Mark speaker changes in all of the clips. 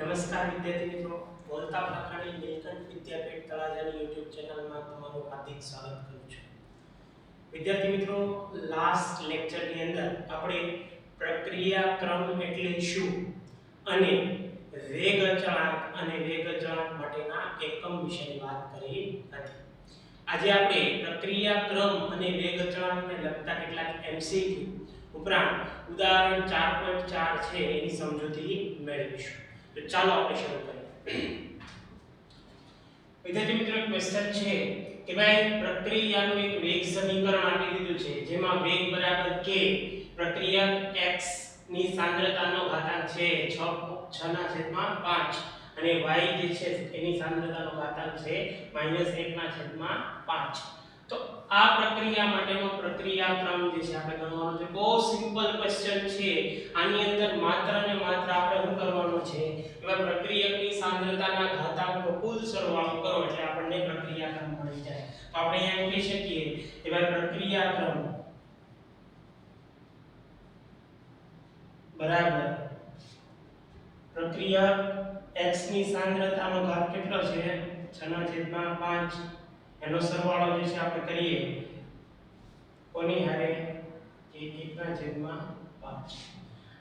Speaker 1: નમસ્કાર વિદ્યાર્થી મિત્રો, બોલતા પ્રખાણી નીલકંઠ વિદ્યાપીઠ તળાજાની YouTube ચેનલમાં તમારું હાર્દિક સ્વાગત કરું છું. વિદ્યાર્થી મિત્રો, લાસ્ટ લેક્ચરની અંદર આપણે પ્રક્રિયા ક્રમ એટલે શું અને વેગ અચળાંક અને વેગ અચળાંક માટેના એકમ વિશે વાત કરી હતી. આજે આપણે પ્રક્રિયા ક્રમ અને વેગ અચળાંકને લગતા કેટલાક MCQ ઉપરાંત ઉદાહરણ 4.4 છે એની સમજૂતી મેળવીશું. તો ચાલો આપણે શરૂ કરીએ. વિદ્યાર્થી મિત્રો, ક્વેશ્ચન છે કે ભાઈ પ્રક્રિયાનું એક વેગ સમીકરણ આપી દીધું છે જેમાં વેગ બરાબર k, પ્રક્રિયા x ની સાંદ્રતાનો ઘાતાંક છે 6/5 અને y જે છે એની સાંદ્રતાનો ઘાતાંક છે -1/5. તો આ પ્રક્રિયા માટેનો પ્રક્રિયા ક્રમ જે છે આપણે ગણવાનો છે. બહુ સિમ્પલ ક્વેશ્ચન છે. આની અંદર માત્ર ને માત્ર આપણે શું કરવાનું છે, એવા પ્રક્રિયકની સાંદ્રતાના ઘાતાંકનો કુલ સરવાળો કરો એટલે આપણને પ્રક્રિયા ક્રમ મળી જાય. તો આપણે અહીંયા કહી શકીએ કે ભાઈ પ્રક્રિયા ક્રમ બરાબર પ્રક્રિયા x ની સાંદ્રતાનો ઘાત કેટલો છે 6/5, એનો સરવાળો જે છે આપણે કરીએ કોની હારે કે 1/5.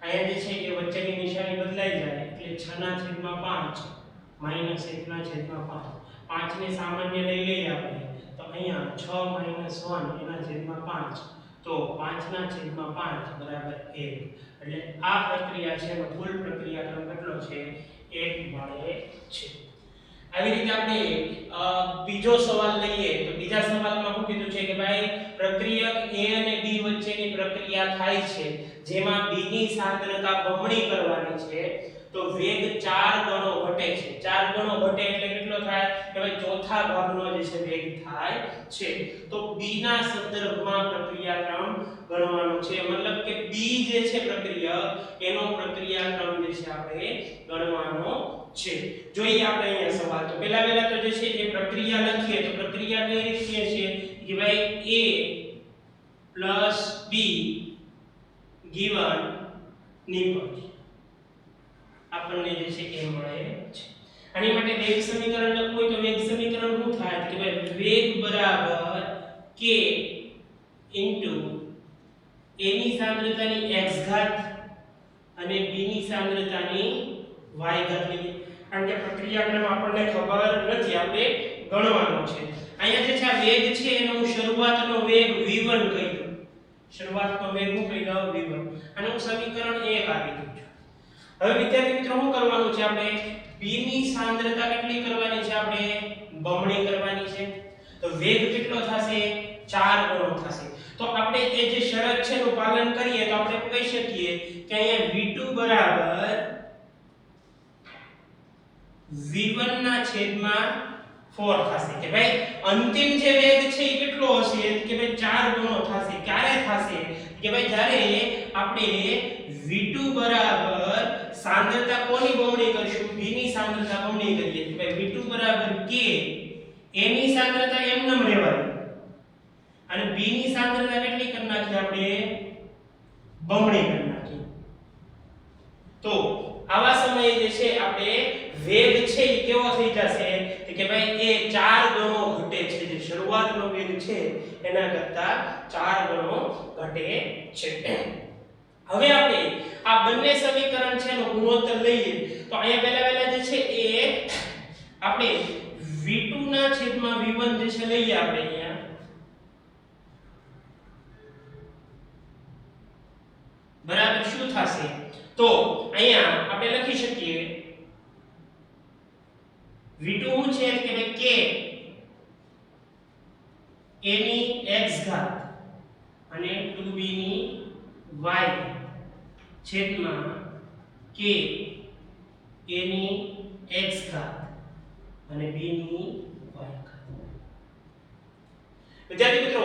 Speaker 1: અહીંયા જે છે એ વચ્ચેની નિશાની બદલાઈ જાય એટલે 6/5 -1/5. 5 ને સામાન્ય લઈ લઈએ આપણે તો અહીંયા 6 - 1/5 તો 5/5 બરાબર 1. એટલે આ પ્રક્રિયા છે એનો કુલ પ્રક્રિયા ક્રમ કેટલો છે 1 મળે છે. આવી રીતે આપણે બીજો સવાલ લઈએ તો બીજા સવાલમાં શું કીધું છે કે ભાઈ પ્રક્રિયક A અને B વચ્ચેની પ્રક્રિયા થાય છે જેમાં B ની સાંદ્રતા બમણી કરવાની છે તો વેગ 4 ગણો ઘટે છે. 4 ગણો ઘટે એટલે કેટલો થાય કે ભાઈ ચોથા ભાગનો જે છે વેગ થાય છે. તો B ના સંદર્ભમાં પ્રક્રિયા ક્રમ ગણવાનો છે. મતલબ કે B જે છે પ્રક્રિયક એનો પ્રક્રિયા ક્રમ જે છે આપણે ગણવાનો છે. જોઈએ આપણે અહીંયા સવાલ. તો પહેલા તો જે છે એ પ્રક્રિયા લખીએ તો પ્રક્રિયા કઈ રીતે છે કે ભાઈ A + B given નિપજ આપણને જે છે એ મળે છે. આની માટે વેગ સમીકરણ લખવું હોય તો વેગ સમીકરણ શું થાય કે ભાઈ વેગ બરાબર k a ની સાંદ્રતાની x ઘાત અને b ની સાંદ્રતાની y ઘાત લઈએ. કારણ કે પ્રક્રિયા ક્રમ આપણને ખબર નથી, આપણે ગણવાનો છે. અહીંયા જે છે આ વેગ છે એનો હું શરૂઆતનો વેગ v1 કહી દઉં. શરૂઆતનો વેગ હું કહી દઉં v1 અને હું સમીકરણ 1 આપી દઉં છું. હવે વિદ્યાર્થી મિત્રો શું કરવાનું છે, આપણે b ની સાંદ્રતા કેટલી કરવાની છે, આપણે બમણી કરવાની છે. તો વેગ કેટલો થશે 4 ગણો થશે. તો આપણે એ જે શરત છે એનું પાલન કરીએ તો આપણે કહી શકીએ કે અહીંયા v2 બરાબર v1/4 થશે. કે ભાઈ અંતિમ જે વેગ છે એ કેટલો હશે કે ભાઈ 4 ગણો થશે. ક્યારે થશે કે ભાઈ જ્યારે આપણે v2 બરાબર સાંદ્રતા કોની બમણી કરશું, v ની સાંદ્રતા બમણી કરીએ કે ભાઈ v2 બરાબર k, a ની સાંદ્રતા એમનેમ રહેવાની અને b ની સાંદ્રતા કેટલી કરી નાખીએ આપણે બમણી કરી નાખીએ. તો આવા સમયે જે છે આપણે વેગ છે એ કેવો થઈ જશે કે ભાઈ એ 4 ગણો ઘટે છે. જે શરૂઆતનો વેગ છે એના કરતા 4 ગણો ઘટે છે. હવે આપણે આ બંને સમીકરણ છે એનો ગુણોત્તર લઈએ તો અહીંયા પહેલા જે છે એ આપણે v2/v1 જે છે લઈએ આપણે અહીંયા બરાબર શું થશે તો અહીંયા આપણે લખી શકીએ v2 શું છે કે ભાઈ k a ની x ઘાત અને 2b ની y છેદમાં k a ની x ઘાત અને b ની y ઘાત. વિદ્યાર્થી મિત્રો,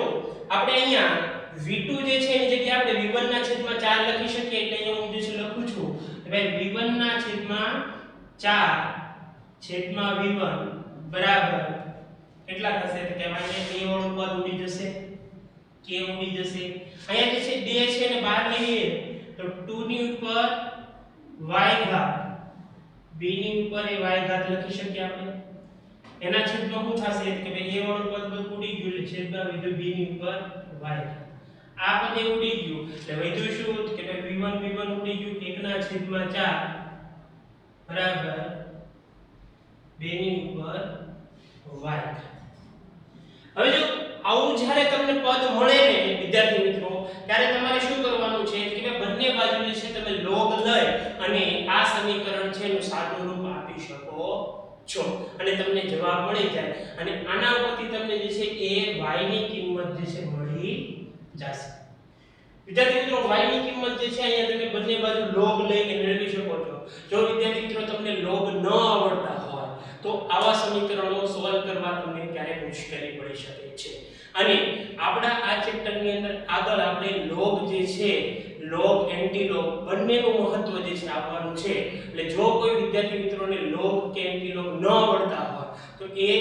Speaker 1: આપણે અહીંયા v2 જે છે એની જગ્યાએ આપણે v1/4 લખી શકીએ. એટલે અહીંયા હું જે છે લખું છું કે ભાઈ v1/4/v1 બરાબર કેટલા થશે તો કે અહીંયા k વાળું પદ ઉડી જશે, k ઉડી જશે. અહીંયા જે છે 2 છે એને બહાર લઈએ તો 2 ની ઉપર y ઘાત b ની ઉપર એ y ઘાત લખી શકીએ આપણે એના છેદમાં શું થશે કે ભાઈ a વાળું પદ બધું ઉડી ગયું એટલે છેદમાં વધ્યું b ની ઉપર y ઘાત આ પદ એ ઉડી ગયું એટલે વધ્યું શું કે ભાઈ v1 ઉડી ગયું 1 ના છેદમાં 4 બરાબર 2 ની ઉપર y ઘાત હવે જો આવું જ્યારે તમને પદ મળે ને વિદ્યાર્થી મિત્રો ત્યારે તમારે શું કરવાનું છે કે બંને બાજુ જે છે તમે log લઈ અને આ સમીકરણ છે એનું સાદું રૂપ આપી શકો છો અને તમને જવાબ મળી જાય અને આના ઉપરથી તમને જે છે એ y ની કિંમત જે છે મળી જશે વિદ્યાર્થી મિત્રો y ની કિંમત જે છે અહીંયા તમે બંને બાજુ log લઈને મેળવી શકો છો જો વિદ્યાર્થી મિત્રો તમને log ન આવડતા હોય તો આવા સમીકરણો સોલ્વ કરવા તમને ક્યારેક મુશ્કેલી પડી શકે છે અને આપણા આ ચેપ્ટરની અંદર આગળ આપણે log જે છે log એન્ટિલોગ બંનેનું મહત્વ જે છે આપવાનું છે એટલે જો કોઈ વિદ્યાર્થી મિત્રોને log કે એન્ટિલોગ ન આવડતા હોય તો એ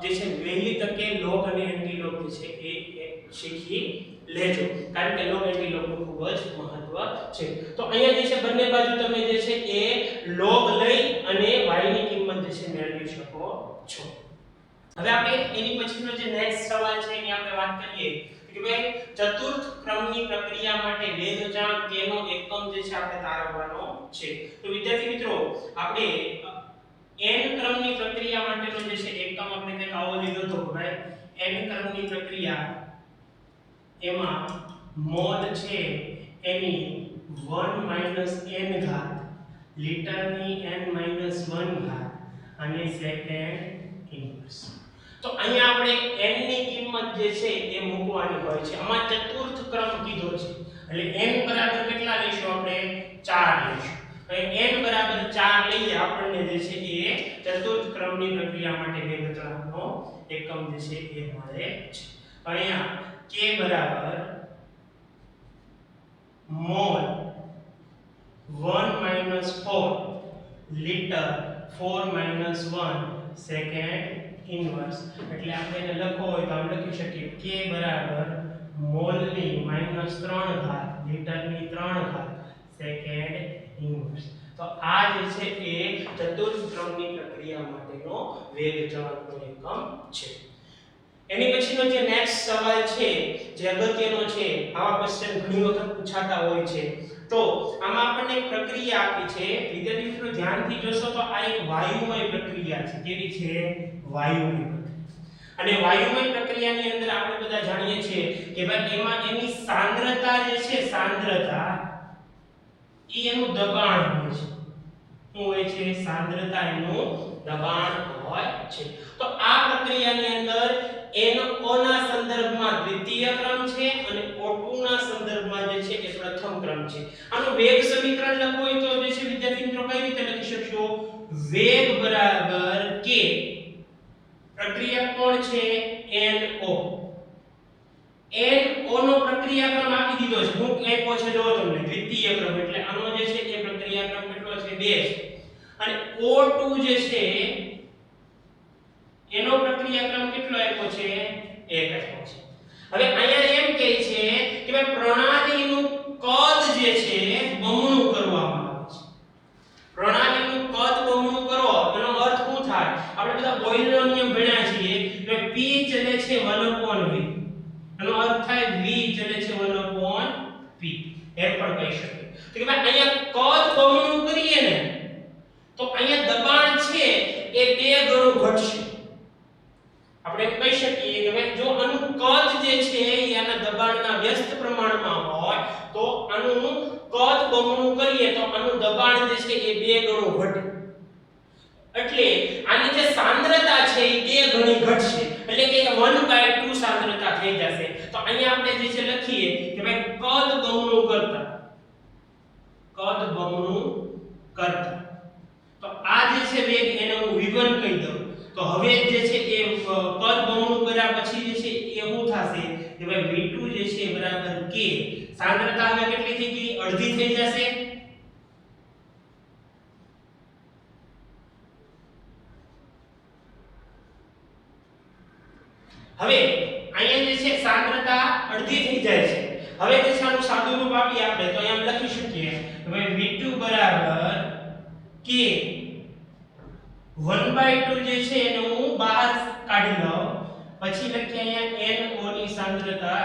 Speaker 1: જે છે વહેલી તકે log અને એન્ટિલોગ જે છે એ શીખી લેજો કારણ કે log એન્ટિલોગ નું ખૂબ જ મહત્વ છે તો અહીંયા જે છે બંને બાજુ તમે જે છે એ log લઈ અને y ની કિંમત જે છે મેળવી શકો છો હવે આપણે એની પછીનો જે નેક્સ્ટ સવાલ છે એની આપણે વાત કરીએ કે ભાઈ ચતુર્થ ક્રમની પ્રક્રિયા માટે વેગચાંક k નો એકમ જે છે આપણે તારવવાનો છે તો વિદ્યાર્થી મિત્રો આપણે n ક્રમની પ્રક્રિયા માટેનો જે છે એકમ આપણે કંઈક આવો લીધો તો ભાઈ n ક્રમની પ્રક્રિયા એમાં મોલ છે એની 1 n ઘાત લીટરની n 1 ઘાત અને સેકન્ડ ઇન્વર્સ તો અહીંયા આપણે n ની કિંમત જે છે એ મૂકવાની હોય છે આમાં ચતુર્થ ક્રમ કીધો છે એટલે n બરાબર કેટલા લઈશું આપણે 4 લઈશું હવે n બરાબર 4 લઈએ આપણને જે છે એ ચતુર્થ ક્રમની પ્રક્રિયા માટે વેગચાંકનો એકમ જે છે એ મળે છે અહીંયા k બરાબર મોલ 1 4 લીટર 4 1 સેકન્ડ ઇન્વર્સ એટલે આપણે એને લખવો હોય તો આપણે લખી શકીએ k બરાબર મોલની -3 ઘાત લીટરની 3 ઘાત સેકન્ડ ઇન્વર્સ તો આ જે છે એ ચતુર્થ ક્રમની પ્રક્રિયા માટેનો વેગચાંકનો એકમ છે એની પછીનો જે નેક્સ્ટ સવાલ છે જે અગત્યનો છે આવા ક્વેશ્ચન ઘણી વખત પૂછાતા હોય છે તો આમાં આપણને એક પ્રક્રિયા આપી છે વિદ્યાર્થી મિત્રો ધ્યાનથી જોશો તો આ એક વાયુમય પ્રક્રિયા છે કેવી છે વાયુમય પ્રક્રિયા અને વાયુમય પ્રક્રિયાની અંદર આપણે બધા જાણીએ છીએ કે ભાઈ એમાં એની સાંદ્રતા જે છે સાંદ્રતા એ એનું દબાણ હોય છે શું હોય છે સાંદ્રતા એનું દબાણ હોય છે તો આ પ્રક્રિયાની અંદર NO ના સંદર્ભમાં દ્વિતીય ક્રમ છે અને O2 ના સંદર્ભમાં જે છે એ પ્રથમ ક્રમ છે આનું વેગ સમીકરણ લખવું હોય તો જે છે વિદ્યાર્થી મિત્રો કઈ રીતે લખી શકશો વેગ બરાબર k પ્રક્રિયા કોણ છે NO નો પ્રક્રિયા ક્રમ આપી દીધો છે હું આપ્યો છે જો તમને દ્વિતીય ક્રમ એટલે આનો જે છે એ પ્રક્રિયા ક્રમ કેટલો છે 2 છે અને O2 જે છે એનો પ્રક્રિયા ક્રમ કેટલો આપ્યો છે 1 આપ્યો છે હવે અહીંયા એમ કહે છે કે ભાઈ પ્રણાલીનું કદ જે છે બમણું કરવામાં આવે છે પ્રણાલીનું કદ બમણું કરો એનો અર્થ શું થાય આપણે બધા બોયલનો નિયમ ભણ્યા છીએ કે P ચલે છે 1/v એનો અર્થ થાય v ચલે છે 1/p એમ પણ કહી શકીએ તો કે ભાઈ અહીંયા કદ બમણું કરીએ ને તો અહીંયા દબાણ છે એ 2 ગણું ઘટશે આપણે કહી શકીએ કે ભાઈ જો આનું કદ જે છે એ આના દબાણના વ્યસ્ત પ્રમાણમાં હોય તો આનું કદ બમણું કરીએ તો આનું દબાણ જે છે એ 2 ગણું ઘટે એટલે આની જે સાંદ્રતા છે એ 2 ગણી ઘટશે એટલે કે 1/2 સાંદ્રતા થઈ જશે તો અહીંયા આપણે જે છે લખીએ કે ભાઈ કદ બમણું કરતા તો આ જે છે વેગ એને હું v1 કહી દઉં તો હવે જે છે એ કદ બમણું કર્યા પછી જે છે એ શું થશે કે ભાઈ v2 જે છે બરાબર k સાંદ્રતા હવે કેટલી થઈ ગઈ અડધી થઈ જશે હવે અહીંયા જે છે સાંદ્રતા અડધી થઈ જાય છે હવે જે છે આનું સાદું રૂપ આપી આપણે તો અહીંયા લખી શકીએ કે ભાઈ v2 બરાબર k 1/2 જે છે એને હું બહાર કાઢી લઉં, પછી લખીએ અહીંયા NO ની સાંદ્રતા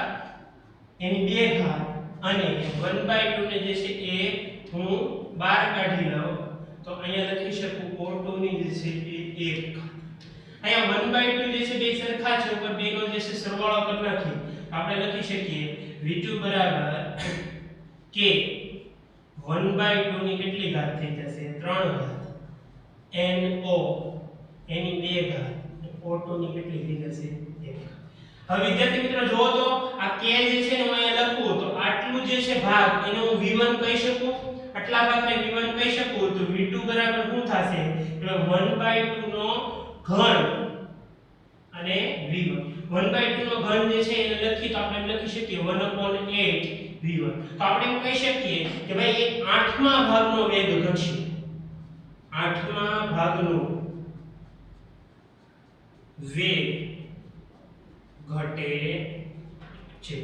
Speaker 1: એની 2 ઘાત અને 1/2 ને જે છે એ હું બહાર કાઢી લઉં તો અહીંયા લખી શકું O2 ની જે છે એ 1 ઘાત. અહીંયા 1/2 જે છે બે સરખા છે, ઉપર બેનો જે છે સરવાળો કરી નાખી આપણે લખી શકીએ V2 બરાબર k 1/2 ની કેટલી ઘાત થઈ જશે 3 ઘાત NO એની 2 ઘાત O2 ની કેટલી થઈ જશે 1. હવે વિદ્યાર્થી મિત્રો જો તો આ k જે છે ને હું અહીંયા લખું તો આટલું જે છે ભાગ એને હું V1 કહી શકું, આટલા ભાગને V1 કહી શકું તો V2 બરાબર શું થશે એટલે 1/2 નો ઘન અને V1 1/2 નો ઘન જે છે એને લખી તો આપણે એમ લખી શકીએ 1/8 V1. તો આપણે એમ કહી શકીએ કે ભાઈ એ 8મા ભાગનો વેગ ઘટશે, 8મા ભાગનો વેગ ઘટે છે.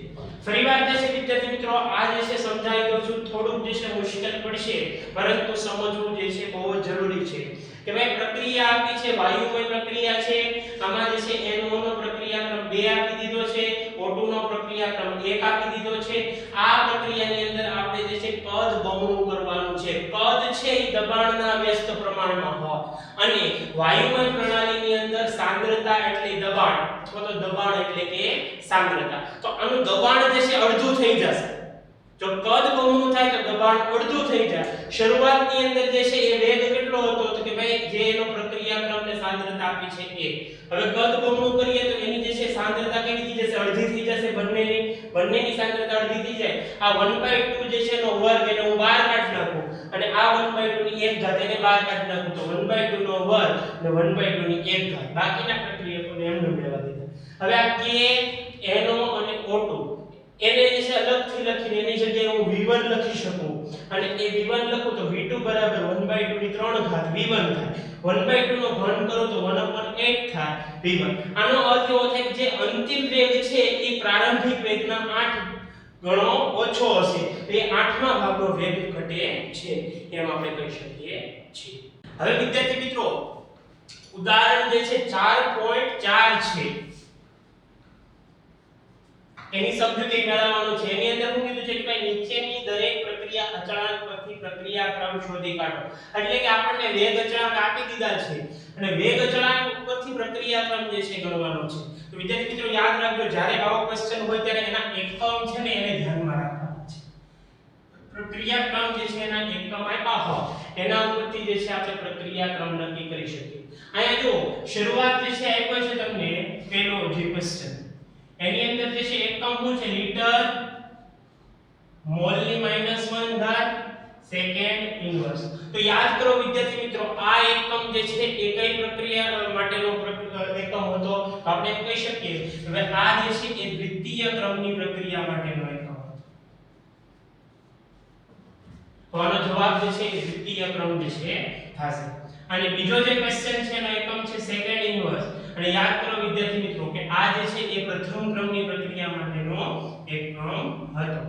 Speaker 1: ફરીવાર જે છે વિદ્યાર્થી મિત્રો આ જે છે સમજાવી દઉં છું, થોડુંક જે છે મુશ્કેલ પડશે પરંતુ સમજવું જે છે બહુ જ જરૂરી છે કે ભાઈ પ્રક્રિયા આપી છે વાયુમય પ્રક્રિયા છે, આમાં જે છે NO નો પ્રક્રિયાક્રમ 2 આપી દીધો છે, O2 નો પ્રક્રિયાક્રમ 1 આપી દીધો છે. આ પ્રક્રિયાની અંદર આપણે જે છે કદ બમણું કરવાનું છે, કદ છે એ દબાણના વ્યસ્ત પ્રમાણમાં હોય અને વાયુમય પ્રણાલીની અંદર સાંદ્રતા એટલે દબાણ અથવા તો દબાણ એટલે કે સાંદ્રતા, તો આનું દબાણ જે છે અડધું થઈ જશે. જો કદ બમણું થાય તો દબાણ અડધું થઈ જાય. શરૂઆતની અંદર જે છે એ વેગ કેટલો હતો તો કે ભાઈ જે એનો પ્રક્રિયાક્રમને સાંદ્રતા આપી છે એ. હવે કદ બમણું કરીએ તો એની જે છે સાંદ્રતા કેવી થઈ જશે અડધી થઈ જશે, બંનેની સાંદ્રતા અડધી થઈ જાય. આ 1/2 જે છે એનો વર્ગ એને હું બહાર કાઢી નાખું અને આ 1/2 ની 1 ઘાત એને બહાર કાઢી નાખું તો 1/2 નો વર્ગ અને 1/2 ની 1 ઘાત, બાકીના પ્રક્રિયકોને એમને લેવા દીધા. હવે આ k NO અને O2 એને જે છે અલગથી લખીને એની જગ્યાએ હું V1 લખી શકું અને એ V1 લખું તો V2 બરાબર 1/2 ની 3 ઘાત V1 થાય. 1/2 નો ઘન કરો તો 1/8 થાય V1. આનો અર્થ એવો થાય કે જે અંતિમ વેગ છે એ પ્રારંભિક વેગના 8 ગણો ઓછો હશે, એ 8મા ભાગનો વેગ ઘટે છે એમ આપણે કહી શકીએ છીએ. હવે વિદ્યાર્થી મિત્રો ઉદાહરણ જે છે 4.4 છે એની સમજૂતી મેળવવાનું છે. એની અંદર હું કીધું છે કે ભાઈ નીચેની દરેક પ્રક્રિયા અચળાંક પરથી પ્રક્રિયાક્રમ શોધી કાઢો. એટલે કે આપણને વેગ અચળાંક આપી દીધા છે અને વેગ અચળાંક ઉપરથી પ્રક્રિયાક્રમ જે છે ગણવાનો છે. તો વિદ્યાર્થી મિત્રો યાદ રાખજો જ્યારે આવો ક્વેશ્ચન હોય ત્યારે એના એકમ છે ને એને ધ્યાનમાં રાખવાના છે. પ્રક્રિયાક્રમ જે છે એના એકમ આપ્યા હોય એના ઉપરથી જે છે આપણે પ્રક્રિયાક્રમ નક્કી કરી શકીએ. અહીંયા જો શરૂઆત જે છે આપ્યો છે તમને પહેલો જે ક્વેશ્ચન એની અંદર જે છે એકમ શું છે લીટર મોલ ની -1 ઘાત સેકન્ડ ઇન્વર્સ. તો યાદ કરો વિદ્યાર્થી મિત્રો આ એકમ જે છે એ કઈ પ્રક્રિયા માટેનો એકમ હતો તો આપણે એમ કહી શકીએ હવે આ જે છે એ દ્વિતીય ક્રમની પ્રક્રિયા માટેનો એકમ હતો. તો આનો જવાબ જે છે એ દ્વિતીય ક્રમ જે છે થશે. અને બીજો જે ક્વેશ્ચન છે એનો એકમ છે સેકન્ડ ઇન્વર્સ અને યાદ કરો વિદ્યાર્થી મિત્રો કે આ જે છે એ પ્રથમ ક્રમની પ્રક્રિયા માટેનો એકમ હતો.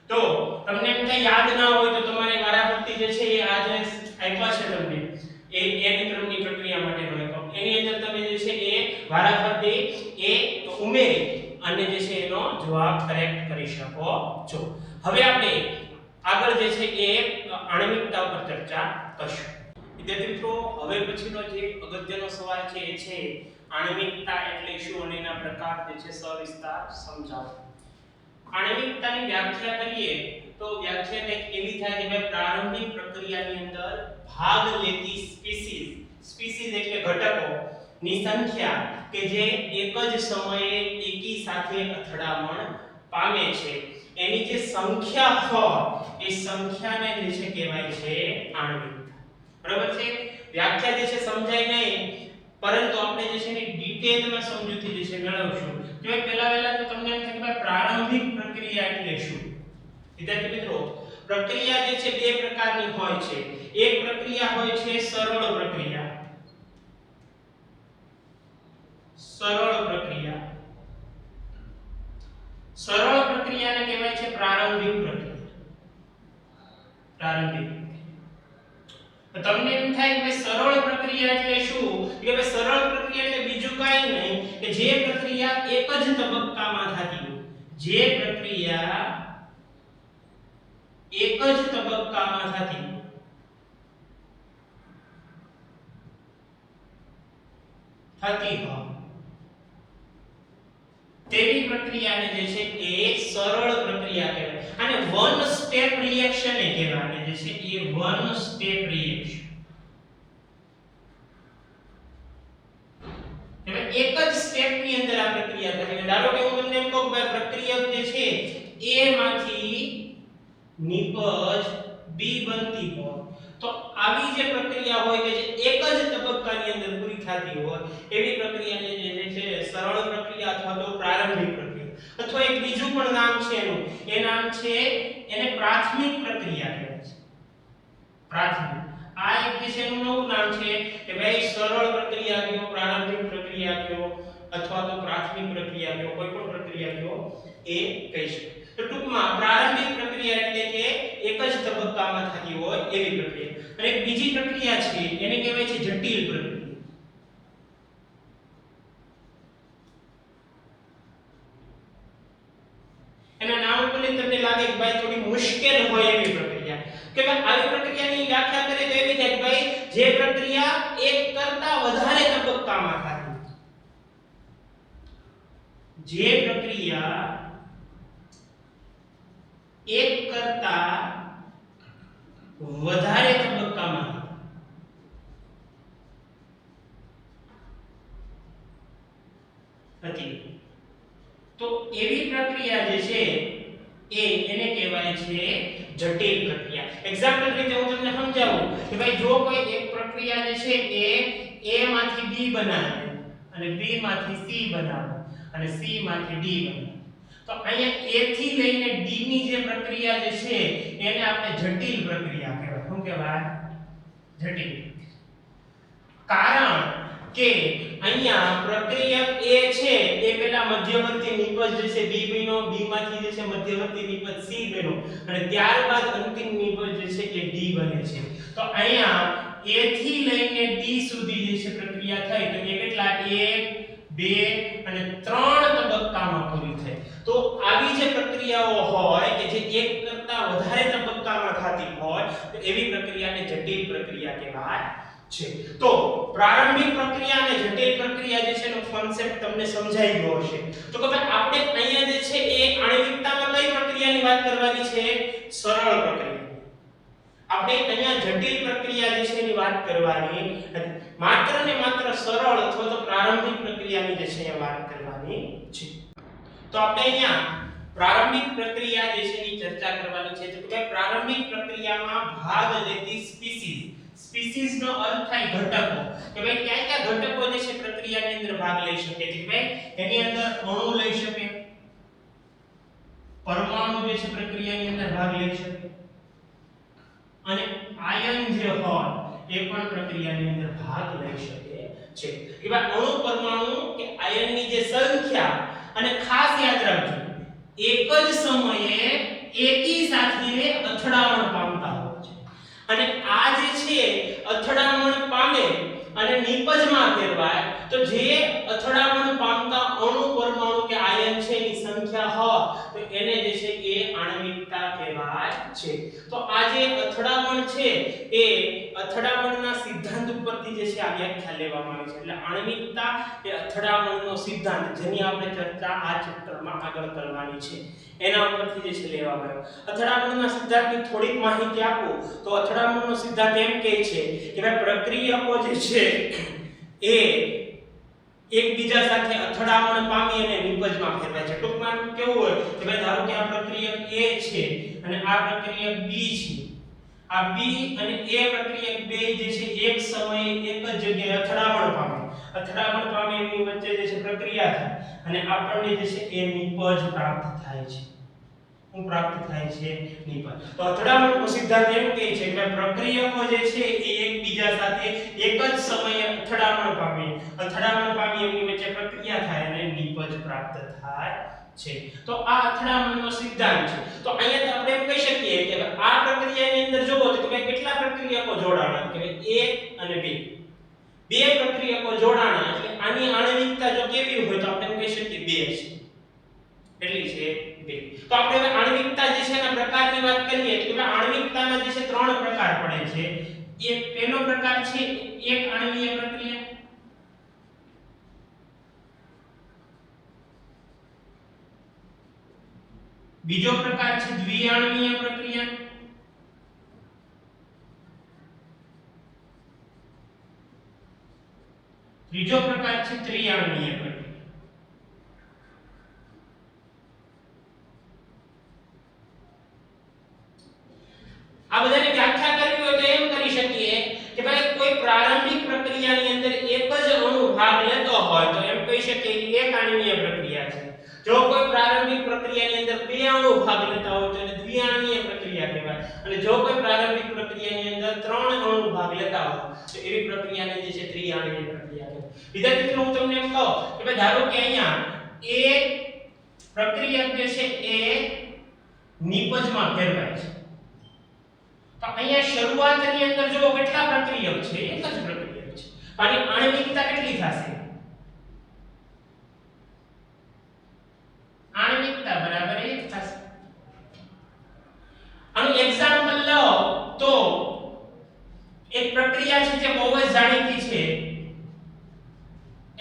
Speaker 1: તો તમને એમ કઈ યાદ ના હોય તો તમારે વારાફરતી જે છે એ આ જે આપ્યા છે તમને એ n ક્રમની પ્રક્રિયા માટેનો એકમ એની અંદર તમે જે છે એ વારાફરતી એ ઉમેરી અને જે છે એનો જવાબ કરેક્ટ કરી શકો છો. હવે આપણે આગળ જે છે એ આણ્વિકતા પર ચર્ચા કરશું. વિદ્યાર્થી મિત્રો હવે પછીનો જે અગત્યનો સવાલ છે એ છે આણ્વિકતા એટલે શું અને એના પ્રકાર જે છે સવિસ્તાર સમજાવો. આણ્વિકતાની વ્યાખ્યા કરીએ તો વ્યાખ્યા કંઈક એવી થાય કે ભાઈ પ્રારંભિક પ્રક્રિયાની અંદર ભાગ લેતી સ્પીસીઝ એટલે ઘટકો ની સંખ્યા કે જે એક જ સમયે એકી સાથે અથડામણ પામે છે એની જે સંખ્યા હોય એ સંખ્યાને જે છે કહેવાય છે આણ્વિકતા. બરાબર છે. વ્યાખ્યા જે છે સમજાય નહીં પરંતુ આપણે જે છે એની ડિટેલમાં સમજૂતી જે છે મેળવશું. જો પહેલા તો તમને એમ થાય કે ભાઈ પ્રારંભિક પ્રક્રિયા એટલે શું. વિદ્યાર્થી મિત્રો પ્રક્રિયા જે છે બે પ્રકારની હોય છે. એક પ્રક્રિયા હોય છે સરળ પ્રક્રિયા. સરળ પ્રક્રિયાને કહેવાય છે પ્રારંભિક પ્રક્રિયા. તો તમને એમ થાય કે ભાઈ સરળ પ્રક્રિયા એટલે શું? કે ભાઈ સરળ પ્રક્રિયા એટલે બીજું કાંઈ નહીં કે જે પ્રક્રિયા એક જ તબક્કામાં થતી હોય, જે પ્રક્રિયા એક જ તબક્કામાં થતી હોય તેવી પ્રક્રિયાને જે છે એ સરળ પ્રક્રિયા કહેવાય. અને વન સ્ટેપ રિએક્શન એ કહેવાય, જે છે એ વન સ્ટેપ રિએક્શન. એટલે એક જ સ્ટેપ ની અંદર આ પ્રક્રિયા થાય છે. ધારો કે હું તમને એમ કહું કે પ્રક્રિયા જે છે A માંથી નિપજ B બનતી હોય, તો આવી જે પ્રક્રિયા હોય કે જે એક જ તબક્કાની અંદર પૂરી થતી હોય એવી પ્રક્રિયાને જે છે સરળ પ્રક્રિયા અથવા તો પ્રારંભિક પ્રક્રિયા, અથવા એક બીજું પણ નામ છે એનું, એ નામ છે એને પ્રાથમિક પ્રક્રિયા કહેવાય છે. પ્રાથમિક આ એક જે છે એનું નવું નામ છે કે ભાઈ સરળ પ્રક્રિયા કયો, પ્રારંભિક પ્રક્રિયા કયો અથવા તો પ્રાથમિક પ્રક્રિયા કયો, કોઈ પણ પ્રક્રિયા કયો એ કહી શકાય. તો ટૂંકમાં પ્રારંભિક પ્રક્રિયા એટલે કે એક જ તબક્કામાં થતી હોય એવી પ્રક્રિયા. અને એક બીજી પ્રક્રિયા છે એને કહેવાય છે જટિલ પ્રક્રિયા. એના નામ ઉપરથી તમને લાગે કે ભાઈ થોડી મુશ્કેલ હોય એવી પ્રક્રિયા, કે ભાઈ આવી પ્રક્રિયાની વ્યાખ્યા કરે તો એવી થાય કે ભાઈ જે પ્રક્રિયા એક કરતા વધારે તબક્કામાં થતી હોય, જે પ્રક્રિયા એક કરતા વધારે તબક્કામાં હતી, તો એવી પ્રક્રિયા જે છે એને કહેવાય છે જટિલ પ્રક્રિયા. એક્ઝામ્પલ રીતે હું તમને સમજાવું કે ભાઈ જો કોઈ એક પ્રક્રિયા જે છે એ A માંથી B બનાવે અને B માંથી C બનાવે અને C માંથી D બનાવે, તો અહીંયા A થી લઈને D ની જે પ્રક્રિયા જે છે એને આપણે જટિલ પ્રક્રિયા કહેવાય. શું કહેવાય? જટિલ. કારણ કે અહીંયા પ્રક્રિયા A છે એ પેલા મધ્યવર્તી નિપજ જે છે B બન્યો, B માંથી જે છે મધ્યવર્તી નિપજ C બન્યો અને ત્યારબાદ અંતિમ નિપજ જે છે એ D બને છે. તો અહીંયા A થી લઈને D સુધી જે છે પ્રક્રિયા થઈ તો એ કેટલા 1 2 અને 3 તબક્કામાં પૂરી થઈ. તો આવી જે પ્રક્રિયાઓ હોય કે જે એક કરતા વધારે તબક્કામાં થતી હોય તો એવી પ્રક્રિયાને જટિલ પ્રક્રિયા કહેવાય છે. તો પ્રારંભિક પ્રક્રિયા અને જટિલ પ્રક્રિયા જે છે એનો કોન્સેપ્ટ તમને સમજાઈ ગયો હશે. તો કે ભાઈ આપણે અહીંયા જે છે એ આણ્વિકતામાં કઈ પ્રક્રિયાની વાત કરવાની છે? સરળ પ્રક્રિયા. આપણે અહીંયા જટિલ પ્રક્રિયા જે છે એની વાત કરવાની નથી. માત્ર ને માત્ર સરળ અથવા તો પ્રારંભિક પ્રક્રિયાની જે છે એ વાત કરવાની છે. તો આપણે અહીંયા પ્રારંભિક પ્રક્રિયા જે છે એની ચર્ચા કરવાની છે. તો કે પ્રારંભિક પ્રક્રિયામાં ભાગ લેતી સ્પીસીઝ, સ્પીસીઝ નો અર્થ થાય ઘટકો, કે ભાઈ કયા કયા ઘટકો જે છે પ્રક્રિયાની અંદર ભાગ લઈ શકે છે. કે ભાઈ એની અંદર અણુ લઈ શકે, પરમાણુ જે છે પ્રક્રિયાની અંદર ભાગ લઈ શકે અને આયન જે હોય એ પણ પ્રક્રિયાની અંદર ભાગ લઈ શકે છે. કે ભાઈ અણુ, પરમાણુ કે આયનની જે સંખ્યા, અને ખાસ યાદ રાખજો એક જ સમયે એકી સાથે અથડામણ પામતા હોય છે અને આ જે છે અથડામણ પામે અને નિપજમાં ફેરવાય તો જે અથડામણ પામતા અણુ, પરમાણુ કે આયન છે એની સંખ્યા હોય તો એને જે છે એ આણ્વિકતા કહેવાય છે. તો આ જે અથડામણ છે એ અથડામણના સિદ્ધાંત ઉપરથી જે છે આ વ્યાખ્યા લેવામાં આવી છે. એટલે આણ્વિકતા એ અથડામણનો સિદ્ધાંત જેની આપણે ચર્ચા આ ચેપ્ટરમાં આગળ કરવાની છે એના ઉપરથી જે છે લેવામાં આવ્યો. અથડામણના સિદ્ધાંતની થોડીક માહિતી આપું તો અથડામણનો સિદ્ધાંત એમ કહે છે કે ભાઈ પ્રક્રિયકો જે છે એ એકબીજા સાથે અથડામણ પામી અને નિપજમાં ફેરવાય છે. ટૂંકમાં કેવું હોય કે ભાઈ ધારો કે આ પ્રક્રિયક A છે અને આ પ્રક્રિયક B છે. આ B અને A પ્રક્રિયક બે જે છે એક સમયે એક જ જગ્યાએ અથડામણ પામે. અથડામણ પામે એની વચ્ચે જે છે પ્રક્રિયા થાય અને આપણને જે છે એ નિપજ પ્રાપ્ત થાય છે. શું પ્રાપ્ત થાય છે? નિપજ. તો અથડામણનો સિદ્ધાંત એમ કહે છે કે પ્રક્રિયકો જે છે એ એકબીજા સાથે એક જ સમયે અથડામણ પામે. અથડામણ પામી એની વચ્ચે પ્રક્રિયા થાય અને નિપજ પ્રાપ્ત થાય છે. તો આ અથડામણનો સિદ્ધાંત છે. તો અહીંયા તો આપણે એમ કહી શકીએ કે આ પ્રક્રિયાની અંદર જોવો તો કે કેટલા પ્રક્રિયકો જોડાણા કે 1 અને 2. બે પ્રક્રિયકો જોડાણા એટલે આની આણ્વિકતા જો કેવી હોય તો આપણે કહી શકીએ 2 છે. કેટલી છે 2. તો આપણે હવે આણ્વિકતા જે છે એના પ્રકારની વાત કરીએ એટલે કે આણ્વિકતાના જે છે 3 પ્રકાર પડે છે. એક પહેલો પ્રકાર છે એક આણ્વીય પ્રક્રિયા, બીજો પ્રકાર છે દ્વિઆણ્વીય પ્રક્રિયા, ત્રીજો પ્રકાર છે ત્રિઆણ્વીય પ્રક્રિયા. આ બધાની વ્યાખ્યા કરવી હોય તો એમ કરી શકીએ કે ભાઈ કોઈ પ્રારંભિક પ્રક્રિયાની અંદર એક જ અણુ ભાગ લેતો હોય તો એમ કહી શકીએ કે એક આણ્વીય પ્રક્રિયા છે. જો કોઈ પ્રારંભિક પ્રક્રિયાની અંદર બે અણુ ભાગ લેતા હોય તો એને દ્વિઆણ્વીય પ્રક્રિયા કહેવાય. અને જો કોઈ પ્રારંભિક પ્રક્રિયાની અંદર ત્રણ અણુ ભાગ લેતા હોય તો એવી પ્રક્રિયાને જે છે ત્રિઆણ્વીય પ્રક્રિયા કહેવાય. વિદ્યાર્થી મિત્રો હું તમને એમ કહું કે ભાઈ ધારો કે અહીંયા એક પ્રક્રિયક જે છે એ નિપજમાં ફેરવાય છે. તો અહીંયા શરૂઆતની અંદર જો કેટલા પ્રક્રિયક છે? એક જ પ્રક્રિયક છે. આની આણ્વિકતા કેટલી થશે? આણ્વિકતા બરાબર 1 થશે. આનું એક્ઝામ્પલ લો તો એક પ્રક્રિયા છે જે બહુ જ જાણીતી છે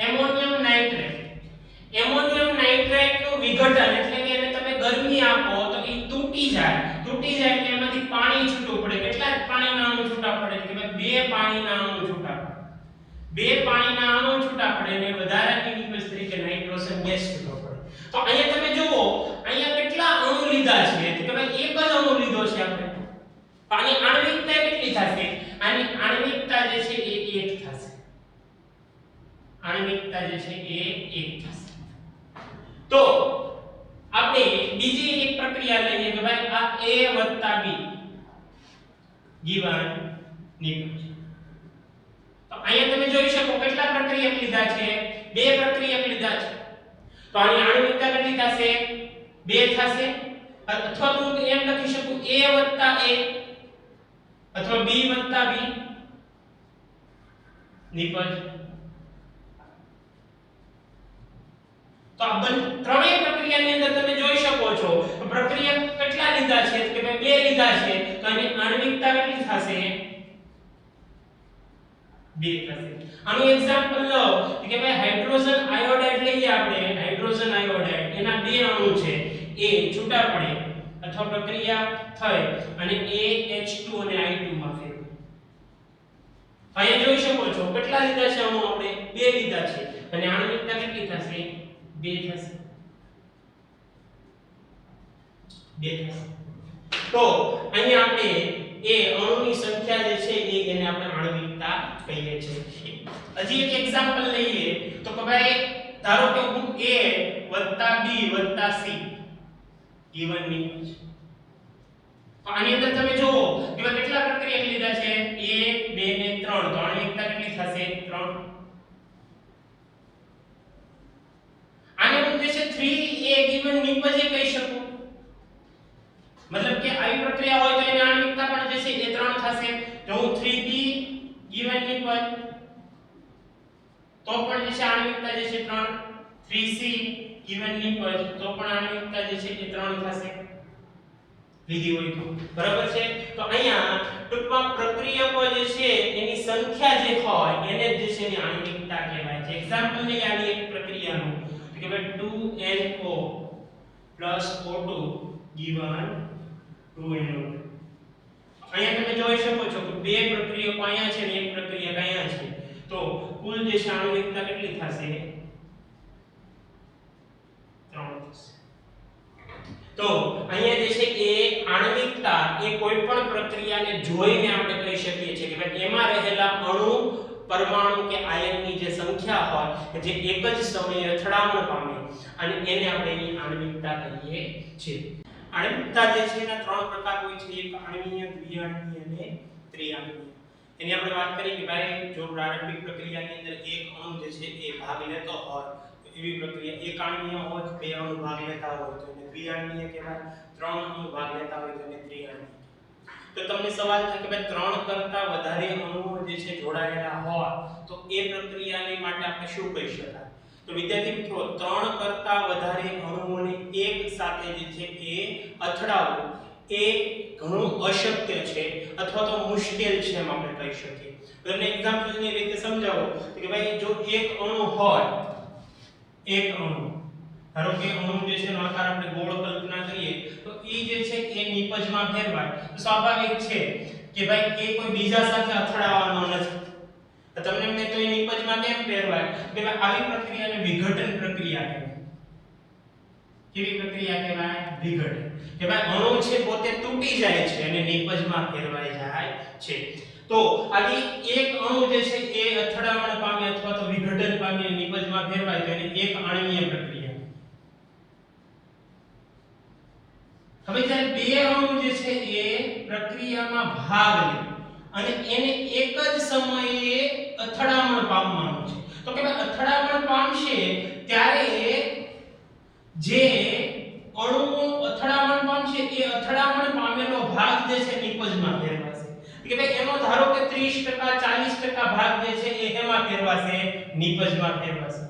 Speaker 1: એમોનિયમ નાઇટ્રેટ. એમોનિયમ નાઇટ્રેટ નું વિઘટન એટલે કે એને તમે ગરમી આપો તો એ તૂટી જાય એટલે એમાંથી પાણી છૂટું પડે. કેટલા પાણીના અણુ છૂટા પડે? કે ભાઈ બે પાણીના અણુ છૂટા પડે. બે પાણીના અણુ છૂટા પડે અને વધારાની નિપજ તરીકે નાઇટ્રોજન ગેસ છૂટો પડે. તો અહીંયા તમે જુઓ અહીંયા કેટલા અણુ લીધા છે? કે ભાઈ એક જ અણુ લીધો છે આપણે. આની આણ્વિકતા કેટલી થશે? આની આણ્વિકતા જે છે એ 1 થશે. આણ્વિકતા જે છે એ 1 થશે. તો આપણે બીજી એક પ્રક્રિયા લઈએ કે ભાઈ આ A + B ગિવન નિપજ. તો અહીંયા તમે જોઈ શકો કેટલા પ્રક્રિયક લીધા છે? બે પ્રક્રિયક લીધા છે. તો આની આણ્વિકતા કેટલી થશે? 2 થશે. અથવા તો હું એમ લખી શકું A + A અથવા B + B નિપજ. તો આ ત્રણેય પ્રક્રિયાની અંદર તમે જોઈ શકો છો પ્રક્રિયક કેટલા લીધા છે? કે ભાઈ 2 લીધા છે. તો આની આણ્વિકતા કેટલી થશે? 2 થશે. આનું એક્ઝામ્પલ લો કે ભાઈ હાઇડ્રોજન આયોડાઇડ લઈએ આપણે. હાઇડ્રોજન આયોડાઇડ એના 2 અણુ છે એ છૂટા પડે અથવા પ્રક્રિયા થઈ અને AH2 અને I2 માં ફેરવે. અહીંયા જોઈ શકો છો કેટલા લીધા છે અણુ? આપણે 2 લીધા છે અને આણ્વિકતા કેટલી થશે? 2 થશે. 2 થશે. તો અહીંયા આપણે એ અણુની સંખ્યા જે છે એને આપણે આણ્વિકતા કહીએ છીએ. હજી એક એક્ઝામ્પલ લઈએ તો કે ભાઈ ધારો કે હું A + B + C ગિવન નિપજ. તો આની અંદર તમે જુઓ કે કેટલા પ્રક્રિયક લીધા છે? 1 2 ને 3. તો આણ્વિકતા કેટલી થશે? 3. આને હું જે છે 3A ગિવન નિપજ કહી શકું. મતલબ કે આવી પ્રક્રિયા હોય તો એની આણ્વિકતા પણ જે છે એ 3 થશે. જો હું 3B ગિવન નિપજ તો પણ જે છે આણ્વિકતા જે છે 3. 3C ગિવન નિપજ તો પણ આણ્વિકતા જે છે એ 3 થશે. લીધી હોય તો બરાબર છે. તો અહીંયા ટૂંકમાં પ્રક્રિયકો જે છે એની સંખ્યા જે હોય એને જે છે એની આણ્વિકતા કહેવાય છે. એક્ઝામ્પલ લઈએ આવી એક પ્રક્રિયાનું કે ભાઈ 2NO + O2 ગિવન 2NO. અહીંયા તમે જોઈ શકો છો કે બે પ્રક્રિયકો અહીંયા છે અને એક પ્રક્રિયક અહીંયા છે. તો કુલ જે છે આણ્વિકતા કેટલી થશે? 3 થશે. તો અહીંયા જે છે એ આણ્વિકતા એ કોઈ પણ પ્રક્રિયાને જોઈને આપણે કહી શકીએ છીએ કે ભાઈ એમાં રહેલા અણુ પરમાણુ કે આયનની જે સંખ્યા હોય જે એક જ સમયે અથડામણ પામે અને એને આપણે એની આણ્વિકતા કહીએ છીએ. આણ્વિકતા જે છે એના 3 પ્રકાર હોય છે. એક આણ્વીય, દ્વિઆણ્વીય અને ત્રિઆણ્વીય. એની આપણે વાત કરી કે ભાઈ જો પ્રારંભિક પ્રક્રિયાની અંદર એક અણુ જે છે એ ભાગ લેતો હોય તો એવી પ્રક્રિયા એક આણ્વીય હોય બે અણુ ભાગ લેતા હોય તો એને દ્વિઆણ્વીય કહેવાય, ત્રણ અણુ ભાગ લેતા હોય તો એને ત્રિઆણ્વીય. તો તમને સવાલ થાય કે ભાઈ ત્રણ કરતા વધારે અણુઓ જે છે જોડાયેલા હોય તો એ પ્રક્રિયાને માટે આપણે શું કહી શકાય? તો વિદ્યાર્થી મિત્રો ત્રણ કરતા વધારે અણુઓને એક સાથે જે છે એ અથડાવવું એ ઘણું અશક્ય છે અથવા તો મુશ્કેલ છે એમ આપણે કહી શકીએ. તમને એક્ઝામ્પલની રીતે સમજાવો કે ભાઈ જો એક અણુ હોય, એક અણુ ધારો કે અણુ જે છે એનો આકાર આપણે ગોળ કલ્પના કરીએ તો એ જે છે એ નિપજમાં ફેરવાય તો સ્વાભાવિક છે કે ભાઈ એ કોઈ બીજા સાથે અથડાવવાનો નથી. તો તમને એમને તો એ નિપજમાં કેમ ફેરવાય કે ભાઈ આવી પ્રક્રિયાને વિઘટન પ્રક્રિયા કહેવાય. કેવી પ્રક્રિયા કહેવાય? વિઘટન. કે ભાઈ અણુ છે પોતે તૂટી જાય છે અને નિપજમાં ફેરવાઈ જાય છે. તો આવી એક અણુ જે છે એ અથડામણ પામે અથવા તો વિઘટન પામી નિપજમાં ફેરવાય તો એને એક આણ્વીય પ્રક્રિયા. હવે જ્યારે બે અણુ જે છે એ પ્રક્રિયામાં ભાગ લે અને એને એક જ સમયે અથડામણ પામવાનું છે તો કે ભાઈ અથડામણ પામશે ત્યારે જે અણુઓ અથડામણ પામશે એ અથડામણ પામેલો ભાગ જે છે નિપજમાં ફેરવાશે. કે ભાઈ એનો ધારો કે 30% 40% ભાગ જે છે એ એમાં ફેરવાશે, નિપજમાં ફેરવાશે.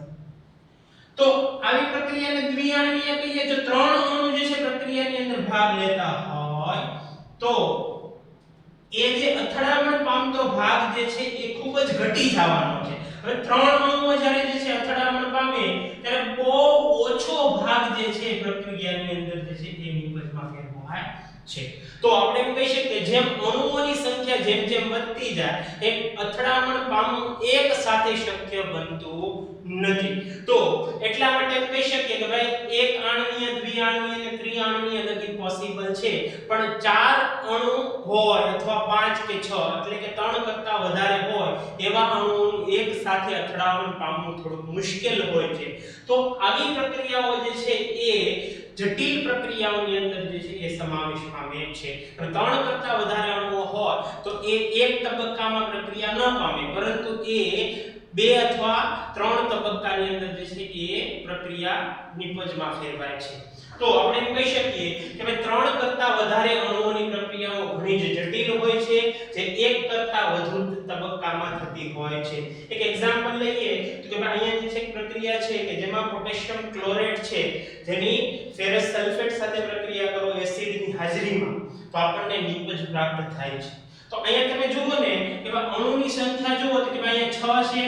Speaker 1: તો આવી પ્રક્રિયાને દ્વિઆણ્વીય કહીએ. જો ત્રણ અણુ જે છે પ્રક્રિયાની અંદર ભાગ લેતા હોય તો એ જે અથડામણ પામતો ભાગ જે છે એ ખૂબ જ ઘટી જવાનો છે. હવે ત્રણ અણુઓ જ્યારે જે છે અથડામણ પામે ત્યારે બહુ ઓછો ભાગ જે છે પ્રક્રિયાની અંદર જે છે એ નિપજમાં ફેરવાય છે. તો આપણે એમ કહી શકીએ જેમ અણુઓની સંખ્યા જેમ જેમ વધતી જાય એમ અથડામણ પામવું એક સાથે શક્ય બનતું નથી. તો એટલા માટે એમ કહી શકીએ કે ભાઈ એક આણ્વીય, દ્વિઆણ્વીય અને ત્રિઆણ્વીય લગી પોસિબલ છે પણ ચાર અણુ હોય અથવા 5 કે 6 એટલે કે 3 કરતા વધારે હોય એવા અણુઓનું એક સાથે અથડામણ પામવું થોડું મુશ્કેલ હોય છે. તો આવી પ્રક્રિયાઓ જે છે એ જટિલ પ્રક્રિયાઓની અંદર જે છે એ સમાવેશ પામે છે. 3 કરતા વધારે અણુઓ હોય તો એ એક તબક્કામાં પ્રક્રિયા ન પામે પરંતુ એ બે અથવા ત્રણ તબક્કાની અંદર જે છે એ પ્રક્રિયા નિપજમાં ફેરવાય છે. તો આપણે એમ કહી શકીએ કે ભાઈ ત્રણ કરતા વધારે અણુઓની પ્રક્રિયાઓ ઘણી જ જટિલ હોય છે જે એક કરતા વધુ તબક્કામાં થતી હોય છે. એક એક્ઝામ્પલ લઈએ તો કે ભાઈ અહીંયા જે છે એક પ્રક્રિયા છે કે જેમાં પોટેશિયમ ક્લોરેટ છે જેની ફેરસ સલ્ફેટ સાથે પ્રક્રિયા કરો એસિડની હાજરીમાં તો આપણને નિપજ પ્રાપ્ત થાય છે. તો અહીંયા તમે જુઓ ને કે ભાઈ અણુની સંખ્યા જુઓ તો કે ભાઈ અહીંયા 6 છે,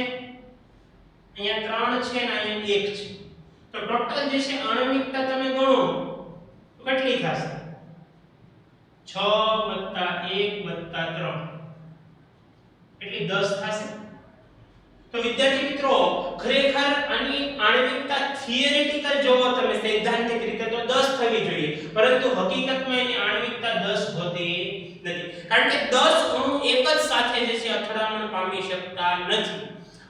Speaker 1: અહીંયા 3 છે અને અહીંયા 1 છે. તો ટોટલ જે છે આણ્વિકતા તમે ગણો તો કેટલી થશે? 6 + 1 + 3 એટલી 10 થશે. તો વિદ્યાર્થી મિત્રો ખરેખર આની આણ્વિકતા થિયરેટિકલ જોવો તમે સૈદ્ધાંતિક રીતે તો 10 થવી જોઈએ પરંતુ હકીકતમાં એની આણ્વિકતા 10 હોતી નથી કારણ કે 10 અણુ એક જ સાથે જે છે અથડામણ પામી શકતા નથી.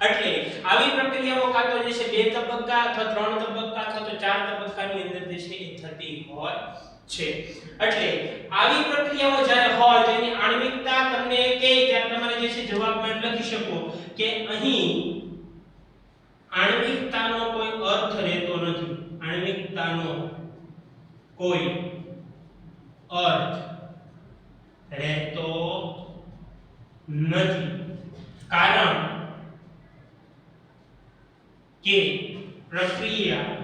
Speaker 1: એટલે આવી પ્રક્રિયાઓ કાં તો જે છે બે તબક્કા અથવા ત્રણ તબક્કા અથવા તો ચાર તબક્કાની અંદર જે છે એ થતી હોય છે. એટલે આવી પ્રક્રિયાઓ જ્યારે હોય તો એની આણ્વિકતા તમને કે ત્યારે તમારે જે છે જવાબમાં લખી શકો કે અહીં આણ્વિકતાનો કોઈ અર્થ રહેતો નથી. આણ્વિકતાનો કોઈ અર્થ રહેતો નથી કારણ કે પ્રક્રિયા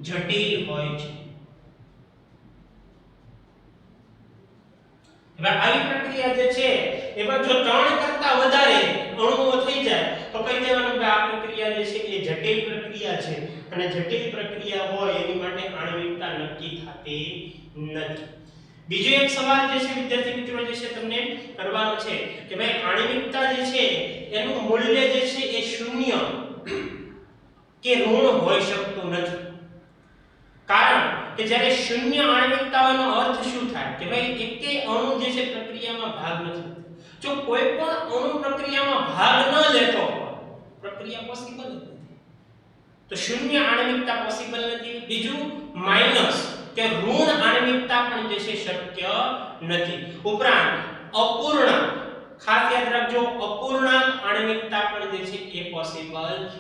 Speaker 1: જટિલ હોય છે. હવે આવી પ્રક્રિયા જે છે એમાં જો 3 કરતા વધારે અણુઓ થઈ જાય તો કહી દેવાનું કે આ પ્રક્રિયા જે છે એ જટિલ પ્રક્રિયા છે અને જટિલ પ્રક્રિયા હોય એની માટે આણ્વિકતા નક્કી થતી નથી. બીજો એક સવાલ જે છે વિદ્યાર્થી મિત્રો જે છે તમને કરવાનો છે કે ભાઈ આણ્વિકતા જે છે એનું મૂલ્ય જે છે એ શૂન્ય કે ઋણ હોઈ શકતું નથી. કારણ કે જ્યારે શૂન્ય આણ્વિકતાનો અર્થ શું થાય કે ભાઈ એકે અણુ જે છે પ્રક્રિયામાં ભાગ નથી. જો કોઈ પણ અણુ પ્રક્રિયામાં ભાગ ન લેતો પ્રક્રિયા પોસિબલ નથી. તો શૂન્ય આણ્વિકતા પોસિબલ નથી. બીજું માઈનસ કે ઋણ આણ્વિકતા પણ જે છે શક્ય નથી. ઉપરાંત અપૂર્ણાંક ખાસ યાદ રાખજો અપૂર્ણાંક આણ્વિકતા પણ જે છે એ પોસિબલ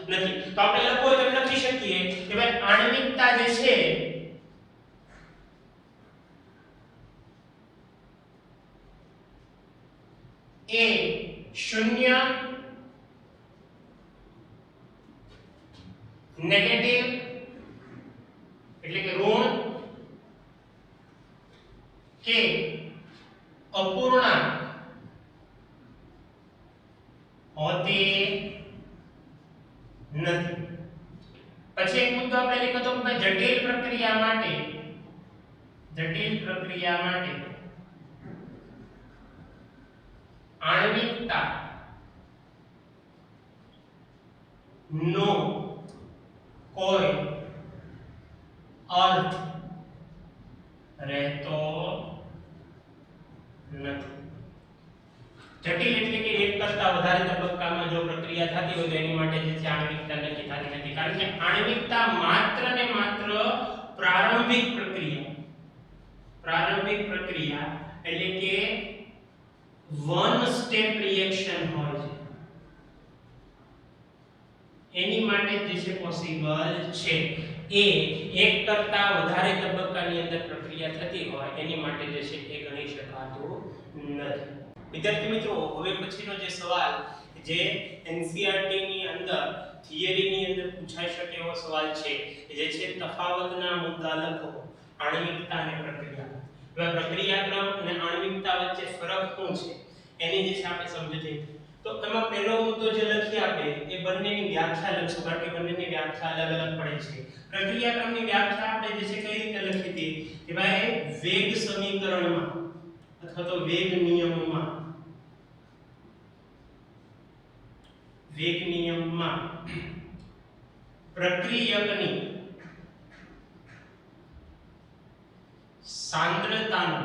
Speaker 1: નથી. તો આપણે લખો તો લખી શકીએ કે ભાઈ આણ્વિકતા જે છે એ શૂન્ય, નેગેટિવ એટલે કે ઋણ કે અપૂર્ણાંક હોતી નથી. પછી એક મુદ્દો આપણે લખ્યો તો કે જટિલ પ્રક્રિયા માટે આણ્વિકતા નો કોઈ અર્થ રહેતો નથી. જટિલ એટલે કે એક કરતા વધારે તબક્કામાં જો પ્રક્રિયા થતી હોય તો એની માટે જે છે આણ્વિકતા નક્કી થતી નથી. કારણ કે આણ્વિકતા માત્ર ને માત્ર પ્રારંભિક પ્રક્રિયા એટલે કે વન સ્ટેપ રિએક્શન હોય છે એની માટે જે છે પોસિબલ છે. એ એક કરતા વધારે તબક્કાની અંદર પ્રક્રિયા થતી હોય એની માટે જે છે એ ગણી શકાતું નથી. વિદ્યાર્થી મિત્રો, હવે પછીનો જે સવાલ જે એનસીઈઆરટી ની અંદર થિયરી ની અંદર પૂછાઈ શકે એવો સવાલ છે જે છે તફાવતના મુદ્દા લખો આણ્વિકતા અને પ્રક્રિયા. હવે પ્રક્રિયાક્રમ અને આણ્વિકતા વચ્ચે ફરક શું છે એની જે છે આપણે સમજીએ. તો એમાં પહેલો મુદ્દો જે લખી આપે એ બંનેની વ્યાખ્યા લખશું કારણ કે બંનેની વ્યાખ્યા અલગ અલગ પડે છે. પ્રક્રિયાક્રમની વ્યાખ્યા આપણે જે છે કઈ રીતે લખી હતી કે ભાઈ વેગ સમીકરણમાં અથવા તો વેગ નિયમમાં પ્રક્રિયકની સાંદ્રતાનો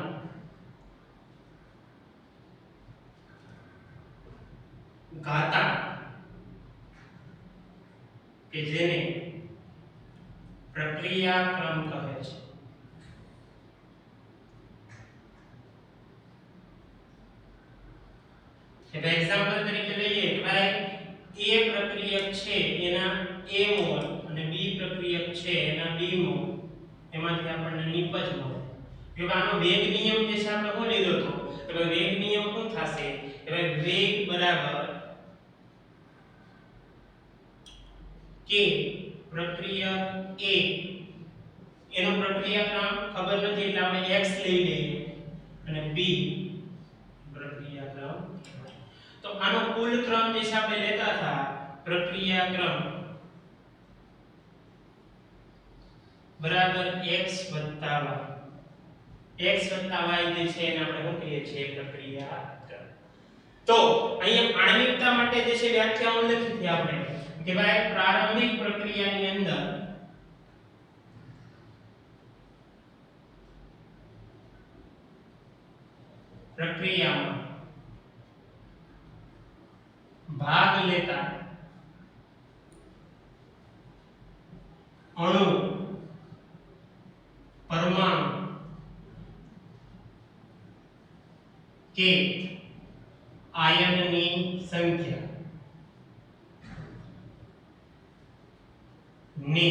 Speaker 1: ઘાતાંક કે જેને પ્રક્રિયાક્રમ કહે છે એટલે એક્ઝામ્પલ તરીકે લઈએ કે ભાઈ A પ્રક્રિયક છે એના A મોલ અને B પ્રક્રિયક છે એના B મોલ એમાંથી આપણને નિપજ મળે. કે આનો વેગ નિયમ જે છે આપણે શું લીધો હતો તો વેગ નિયમ શું થશે કે ભાઈ વેગ બરાબર k પ્રક્રિયક A એનો પ્રક્રિયાક્રમ ખબર નથી એટલે આપણે x લઈ લઈએ અને B પ્રક્રિયાક્રમ. તો આનો કુલ ક્રમ જે છે આપણે લેતા હતા પ્રક્રિયાક્રમ બરાબર x y જે છે એને આપણે શું કહીએ છીએ પ્રક્રિયાક્રમ. તો અહીંયા આણ્વિકતા માટે જે છે વ્યાખ્યાઓ લખી હતી આપણે કે ભાઈ પ્રારંભિક પ્રક્રિયાની અંદર પ્રક્રિયામાં ભાગ લેતા અણુ પરમાણુ કે આયનની સંખ્યા ને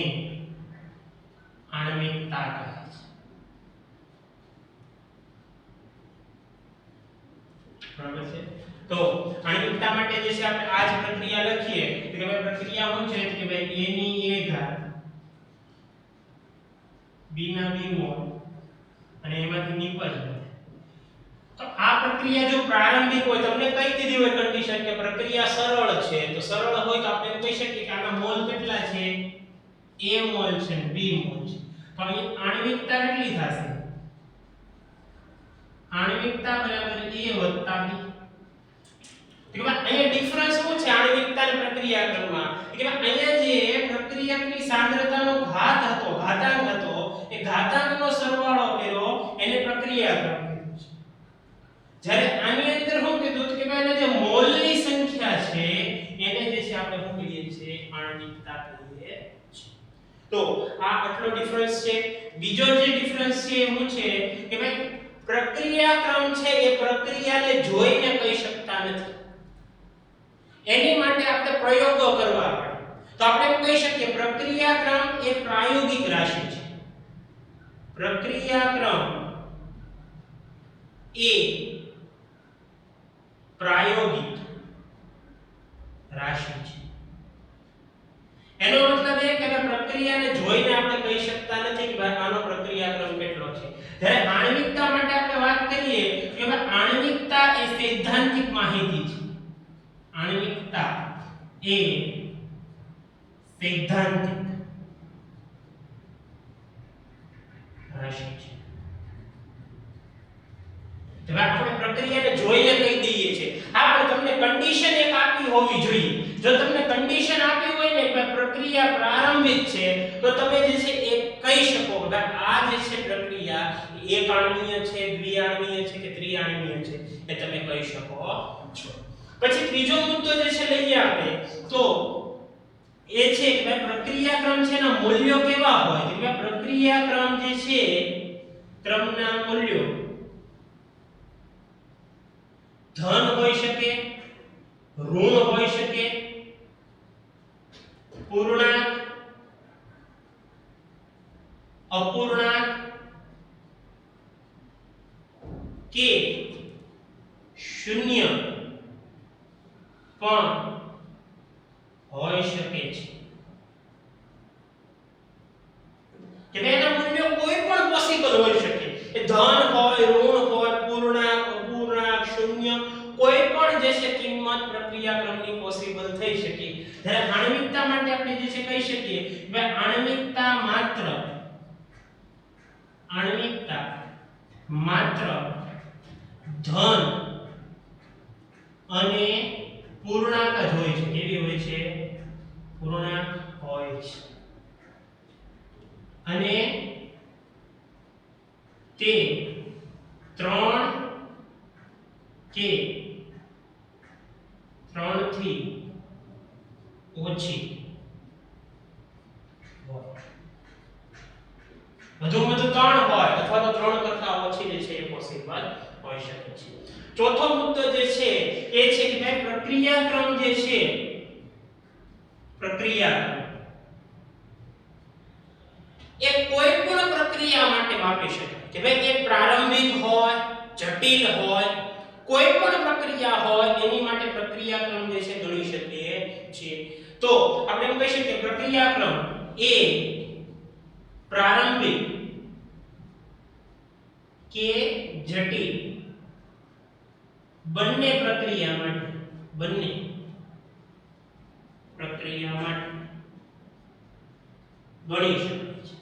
Speaker 1: આણ્વિકતા કહે છે. બરાબર છે. તો આણ્વિકતા માટે જે છે આપણે આ જ પ્રક્રિયા લખીએ તો કે ભાઈ પ્રક્રિયા શું છે કે ભાઈ A ની A ઘાત B ના B મોલ અને એમાંથી નિપજ મળે. તો આ પ્રક્રિયા જો પ્રારંભિક હોય તમને કઈ દીધી હોય કન્ડિશન કે પ્રક્રિયા સરળ છે તો સરળ હોય તો આપણે કહી શકીએ કે આના મોલ કેટલા છે A મોલ છે અને B મોલ છે. તો અહીં આણ્વિકતા કેટલી થશે આણ્વિકતા બરાબર A વત્તા B. કે ભાઈ અહીંયા ડિફરન્સ શું છે આણ્વિકતા અને પ્રક્રિયાક્રમમાં કે ભાઈ અહીંયા જે પ્રક્રિયકની સાંદ્રતાનો ઘાતાંક હતો એ ઘાતાંકનો સરવાળો કર્યો એને પ્રક્રિયાક્રમ કીધું છે. જ્યારે આની અંદર શું કીધું કે ભાઈ એના જે મોલની સંખ્યા છે એને જે છે આપણે શું કહીએ છીએ આણ્વિકતા કહીએ છીએ. તો આ આટલો ડિફરન્સ છે. બીજો જે ડિફરન્સ છે એ શું છે કે ભાઈ પ્રક્રિયાક્રમ છે એ પ્રક્રિયાને જોઈને કહી શકતા નથી. એની માટે આપણે પ્રયોગો કરવા પડે. તો આપણે એમ કહી શકીએ પ્રક્રિયાક્રમ એ પ્રાયોગિક રાશિ છે. પ્રક્રિયાક્રમ એ પ્રાયોગિક રાશિ છે. એનો મતલબ એ કે પ્રક્રિયાને જોઈને આપણે કહી શકતા નથી કે ભાઈ આનો પ્રક્રિયાક્રમ કેટલો છે. જ્યારે આણ્વિકતા માટે આપણે વાત કરીએ કે ભાઈ આણ્વિકતા એ સૈદ્ધાંતિક માહિતી છે. આણ્વિકતા એ સૈદ્ધાંતિક રાશિ છે. તો આપણે પ્રક્રિયાને જોઈને કહી દઈએ છીએ. આ પણ તમને કન્ડિશન એક આપી હોવી જોઈએ. જો તમને કન્ડિશન આપી હોય ને કે પ્રક્રિયા પ્રારંભિક છે તો તમે જે છે એ કહી શકો કે આ જે છે પ્રક્રિયા એક આણ્વીય છે, દ્વિઆણ્વીય છે કે ત્રિઆણ્વીય છે એ તમે કહી શકો છો. પછી ત્રીજો મુદ્દો જે છે લઈએ આપણે તો એ છે કે પ્રક્રિયાક્રમ છે ના મૂલ્યો કેવા હોય. કે પ્રક્રિયાક્રમ જે છે ક્રમના મૂલ્યો ધન હોઈ શકે, ઋણ હોઈ શકે, પૂર્ણાંક, અપૂર્ણાંક કે શૂન્ય પણ હોઈ શકે છે. કે એના મૂલ્યો કોઈ પણ પોસિબલ હોઈ શકે. એ ધન હોય, ઋણ હોય, પૂર્ણાંક, અપૂર્ણાંક, શૂન્ય કોઈ પણ જે છે કિંમત પ્રક્રિયાક્રમની પોસિબલ થઈ શકે. જ્યારે આણ્વિકતા માટે આપણે જે છે કહી શકીએ કે આણ્વિકતા માત્ર ધન અને પૂર્ણાંક જ હોય છે. કેવી હોય છે? પૂર્ણાંક હોય છે. અને તે 3 કે 3 થી ઓછી હોય. વધુમાં વધુ 3 હોય અથવા તો 3 કરતા ઓછી જે છે એ પોસિબલ હોઈ શકે છે. ચોથો મુદ્દો જે છે એ છે કે ભાઈ પ્રક્રિયાક્રમ જે છે પ્રક્રિયાક્રમ એ કોઈ પણ પ્રક્રિયા માટે માપી શકાય. કે ભાઈ એ પ્રારંભિક હોય, જટિલ હોય, કોઈ પણ પ્રક્રિયા હોય એની માટે પ્રક્રિયાક્રમ જે છે ગણી શકીએ છીએ. તો આપણે એમ કહી શકીએ પ્રક્રિયાક્રમ એ પ્રારંભિક કે જટિલ બંને પ્રક્રિયા માટે ગણી શકાય છે.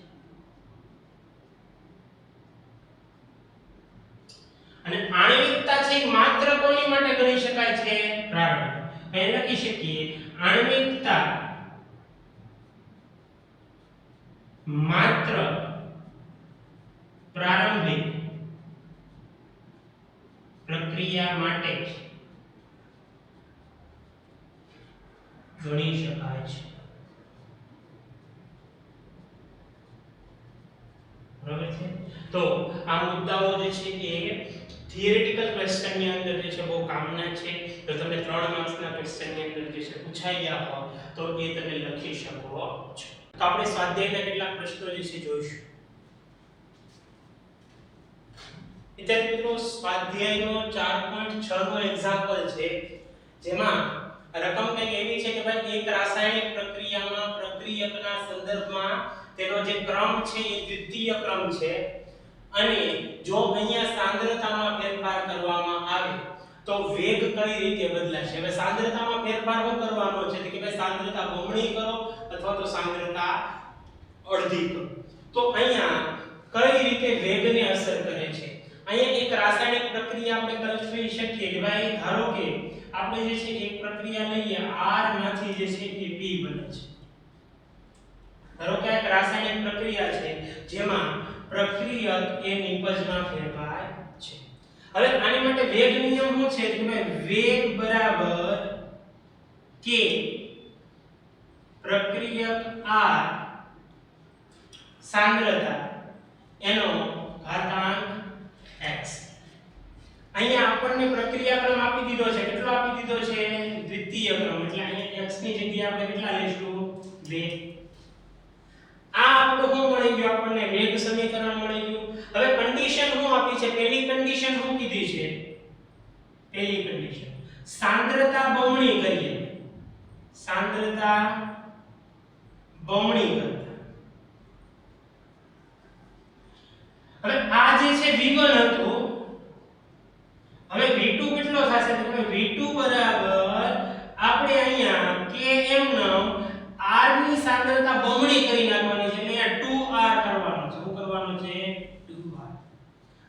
Speaker 1: અને આણ્વિકતા છે માત્ર કોની માટે ગણી શકાય છે? પ્રારંભિક. એ લખી શકીએ આણ્વિકતા માત્ર પ્રારંભિક પ્રક્રિયા માટે ગણી શકાય છે. બરાબર છે? તો આ મુદ્દાઓ જે છે એ થિયરિટિકલ ક્વેશ્ચન ની અંદર જે છે બહુ કામના છે. તો તમને 3 માર્ક્સના ક્વેશ્ચન ની અંદર જે છે પૂછાઈ ગયા હોય તો એ તમે લખી શકો છો. તો આપણે સ્વાધ્યાયના કેટલાક પ્રશ્નો જે છે જોઈશું. વિદ્યાર્થી મિત્રો સ્વાધ્યાયનો 4.6 નો એક્ઝામ્પલ છે જેમાં રકમ કંઈક એવી છે કે ભાઈ એક રાસાયણિક પ્રક્રિયામાં પ્રક્રિયકના સંદર્ભમાં તેનો જે ક્રમ છે એ દ્વિતીય ક્રમ છે અને જો અહીંયા સાંદ્રતામાં ફેરફાર કરવામાં આવે તો વેગ કઈ રીતે બદલાશે. હવે સાંદ્રતામાં ફેરફાર શું કરવાનો છે કે ભાઈ સાંદ્રતા બમણી કરો અથવા તો સાંદ્રતા અડધી કરો. તો અહીંયા કઈ રીતે વેગને અસર કરે છે. અહીંયા એક રાસાયણિક પ્રક્રિયા આપણે કલ્પી શકીએ કે ભાઈ ધારો કે આપણે જે છે એક પ્રક્રિયા લઈએ R માંથી જે છે એ P બને છે. ધારો કે એક રાસાયણિક પ્રક્રિયા છે જેમાં પ્રક્રિયક એ નિપજમાં ફેરફાર છે. હવે આની માટે વેગ નિયમ શું છે કે ભાઈ વેગ બરાબર k પ્રક્રિયક R સાંદ્રતા એનો ઘાતાંક x. આપણને પ્રક્રિયાક્રમ આપી દીધો છે. કેટલો આપી દીધો છે? દ્વિતીય ક્રમ. એટલે અહીંયા x ની જગ્યાએ આપણે કેટલા લઈશું? 2. આ આપણું શું મળી ગયું? આપણને વેગ સમીકરણ મળી ગયું. હવે કન્ડિશન શું આપી છે? પહેલી કન્ડિશન શું કીધી છે? પહેલી કન્ડિશન સાંદ્રતા બમણી કરીએ. સાંદ્રતા બમણી કરતા. હવે આ જે છે v1 હતું, હવે v2 કેટલો થશે? તો v2 બરાબર આપણે અહીંયા km r ની સાંદ્રતા બમણી કરી નાખવાની છે. એટલે અહીંયા 2r કરવાનો છે. શું કરવાનો છે? 2r.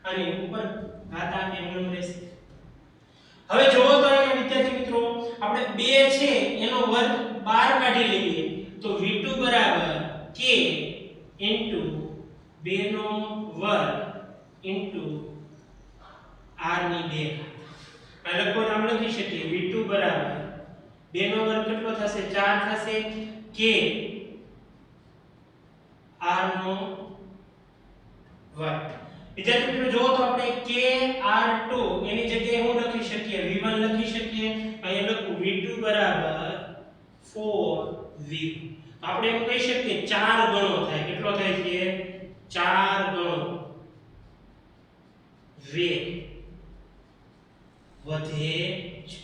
Speaker 1: અને ઉપર ઘાતાંક એમનેમ રહેશે. હવે જોવો તો અહીંયા વિદ્યાર્થી મિત્રો આપણે 2 છે એનો વર્ગ બહાર કાઢી લઈએ તો v2 બરાબર k * 2 નો વર્ગ * r ની 2 ઘાત. આ લખો તો આપણે લખી શકીએ v2 બરાબર 2 નો વર્ગ કેટલો થશે? 4 થશે. k r નો વર્ગ. વિદ્યાર્થી મિત્રો જો તો આપણે k r2 એની જગ્યાએ હું લખી શકીએ? v1 લખી શકીએ. અહીંયા લખું v2 બરાબર 4v. આપણે એમ કહી શકીએ 4 ગણો થાય. કેટલો થાય છે? 4 ગણો વેગ વધે છે.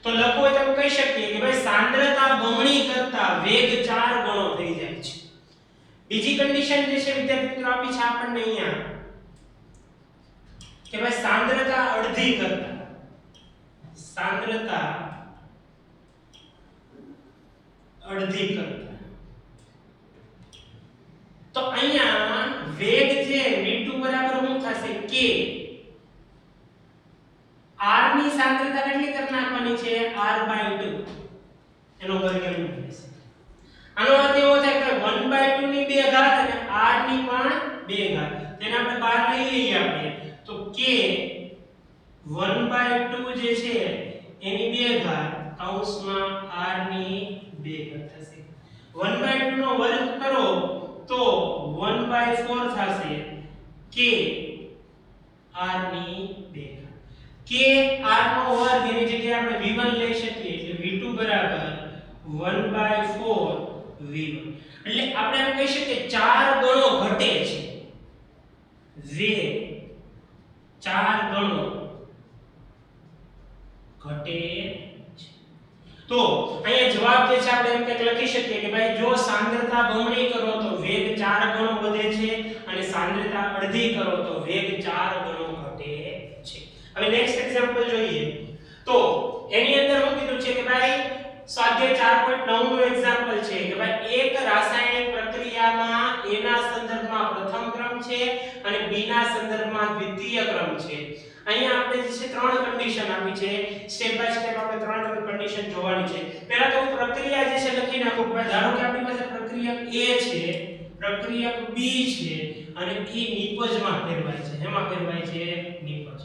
Speaker 1: તો લખો તો આપણે કહી શકીએ કે ભાઈ સાંદ્રતા બમણી કરતા વેગ 4 ગણો થઈ જાય છે. બીજી કન્ડિશન જે છે વિદ્યાર્થી મિત્રો આપી છે આપણને અહીંયા કે ભાઈ સાંદ્રતા અડધી કરતા. સાંદ્રતા અડધી કરતા. તો અહીંયા વેગ છે v2 બરાબર શું થશે? k r ની સાંદ્રતા કેટલી કરી નાખવાની છે? r/2 એનો વર્ગ એમ થશે. આનો અર્થ એવો થાય કે 1/2 ની 2 ઘાત અને r ની પણ 2 ઘાત. તેને આપણે બહાર લઈ લઈએ આપણે તો k 1/2 જે છે એની 2 ઘાત કૌંસમાં r ની 2 ઘાત થશે. 1/2 નો વર્ગ કરો તો 1/4 થશે k r ની 2 ઘાત. k r નો વર્ગ એની જગ્યાએ આપણે v1 લઈ શકીએ એટલે v2 બરાબર 1/4 v1. એટલે આપણે એમ કહી શકીએ 4 ગણો ઘટે છે વેગ. 4 ગણો ઘટે છે. તો અહીંયા જવાબ જે છે આપણે એમ કંઈક લખી શકીએ કે ભાઈ જો સાંદ્રતા બમણી કરો તો વેગ 4 ગણો વધે છે અને સાંદ્રતા અડધી કરો તો વેગ 4 ગણો ઘટે છે. હવે નેક્સ્ટ એક્ઝામ્પલ જોઈએ તો એની અંદર શું કીધું છે કે ભાઈ સ્વાધ્યાય 4.9 નું એક્ઝામ્પલ છે કે ભાઈ એક રાસાયણિક પ્રક્રિયામાં A ના સંદર્ભમાં પ્રથમ ક્રમ છે અને B ના સંદર્ભમાં દ્વિતીય ક્રમ છે. અહીંયા આપણે જે છે ત્રણ કન્ડિશન આપી છે. સ્ટેપ બાય સ્ટેપ આપણે ત્રણ કન્ડિશન જોવાની છે. પહેલા તો હું પ્રક્રિયા જે છે લખી નાખું. ધારો કે આપણી પાસે પ્રક્રિયક A છે, પ્રક્રિયક B છે અને E નિપજમાં ફેરવાય છે. એમાં ફેરવાય છે નિપજ.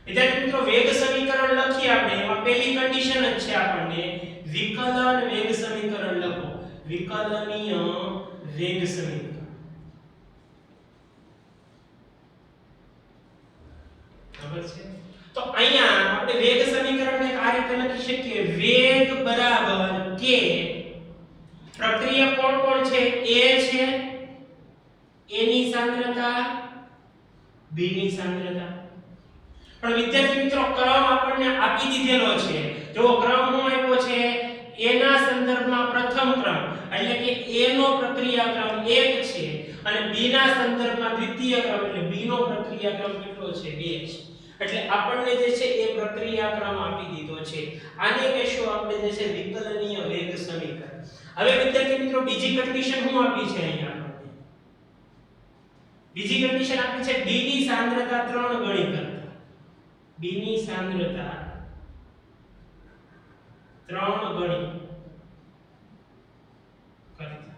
Speaker 1: વિદ્યાર્થી મિત્રો વેગ સમીકરણ લખીએ આપણે. એમાં પહેલી કન્ડિશન જ છે આપણને વિકલન વેગ સમીકરણ લખો. વિકલનીય વેગ સમીકરણ. બરાબર છે? તો અહીંયા આપણે વેગ સમીકરણને આ રીતે લખી શકીએ વેગ બરાબર k. પ્રક્રિયા કોણ કોણ છે? A છે, A ની સાંદ્રતા, B ની સાંદ્રતા. પણ વિદ્યાર્થી મિત્રો ક્રમ આપણને આપી દીધેલો છે. જો ક્રમ શું આપ્યો છે? A ના સંદર્ભમાં પ્રથમ ક્રમ એટલે કે A નો પ્રક્રિયા ક્રમ 1 છે અને B ના સંદર્ભમાં દ્વિતીય ક્રમ એટલે B નો પ્રક્રિયા ક્રમ કેટલો છે? 2 છે. એટલે આપણને જે છે એ પ્રક્રિયા ક્રમ આપી દીધો છે. આને કહેશું આપણે જે છે વિકલનીય વેગ સમીકરણ. હવે વિદ્યાર્થી મિત્રો બીજી કન્ડિશન શું આપી છે અહીંયા આપણને? બીજી કન્ડિશન આપી છે B ની સાંદ્રતા 3 ગણી કરતા. B ની સાંદ્રતા 3 ગણી કરતા.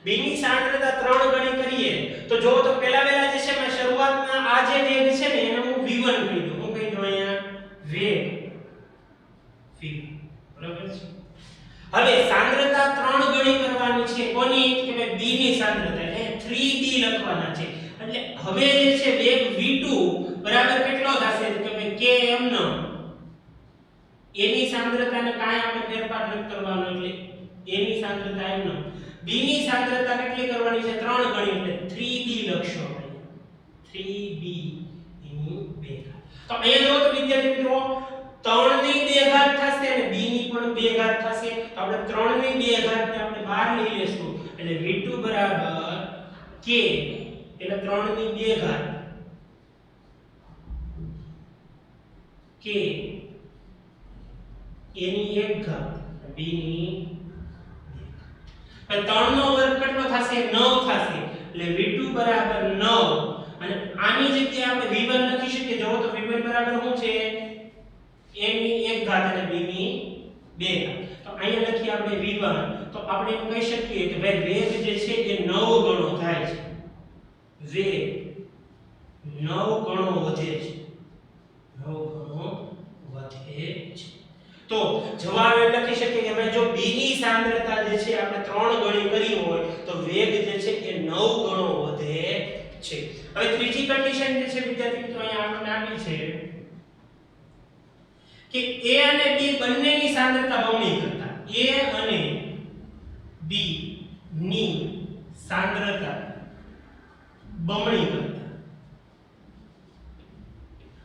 Speaker 1: B ની સાંદ્રતા 3 ગણી કરીએ તો જો તો પહેલા જે છે મેં શરૂઆતમાં આ જે વેગ છે ને એને હું v1 કહી દઉં. હું કહી દઉં અહીંયા વેગ v. બરાબર છે? હવે સાંદ્રતા 3 ગણી કરવાની છે કોની? કે ભાઈ B ની સાંદ્રતા એટલે 3b લખવાના છે. એટલે હવે જે છે વેગ v2 બરાબર કેટલો થશે તો કે ભાઈ km નો a ની સાંદ્રતાને કાંઈ આપણે ફેરફાર નથી કરવાનો એટલે a ની સાંદ્રતા m નો b ની સાંદ્રતા કેટલી કરવાની છે 3 ગણી એટલે 3b લખશો આપણે 3b ની 2 તો અહીંયા જો તો વિદ્યાર્થી મિત્રો 3 ની 2 ઘાત થશે અને b ની પણ 2 ઘાત થશે તો આપણે 3 ની 2 ઘાત ને આપણે બહાર લઈ લેશું એટલે v2 બરાબર k એટલે 3 ની 2 ઘાત k a ની 1 ઘાત b ની 2 3 નો વર્ગ કેટલો થશે 9 થશે એટલે v2 બરાબર 9 અને આની જગ્યાએ આપણે v1 લખી શકીએ જો તો v1 બરાબર શું છે a ની 1 ઘાત અને b ની 2 ઘાત તો અહીંયા લખીએ આપણે v1 તો આપણે એમ કહી શકીએ કે ભાઈ વેગ જે છે એ 9 ગણો થાય છે વેગ 9 ગણો વધે છે 9 ગણો વધે છે તો જવાબ એ લખી શકીએ કે ભાઈ જો b ની સાંદ્રતા જે છે આપણે 3 ગણી કરી હોય તો વેગ જે છે એ 9 ગણો વધે છે હવે ત્રીજી કન્ડિશન જે છે વિદ્યાર્થી મિત્રો અહીંયા આપણને આપી છે કે a અને b બંનેની સાંદ્રતા બમણી કરતા a અને b ની સાંદ્રતા બમણી કરતા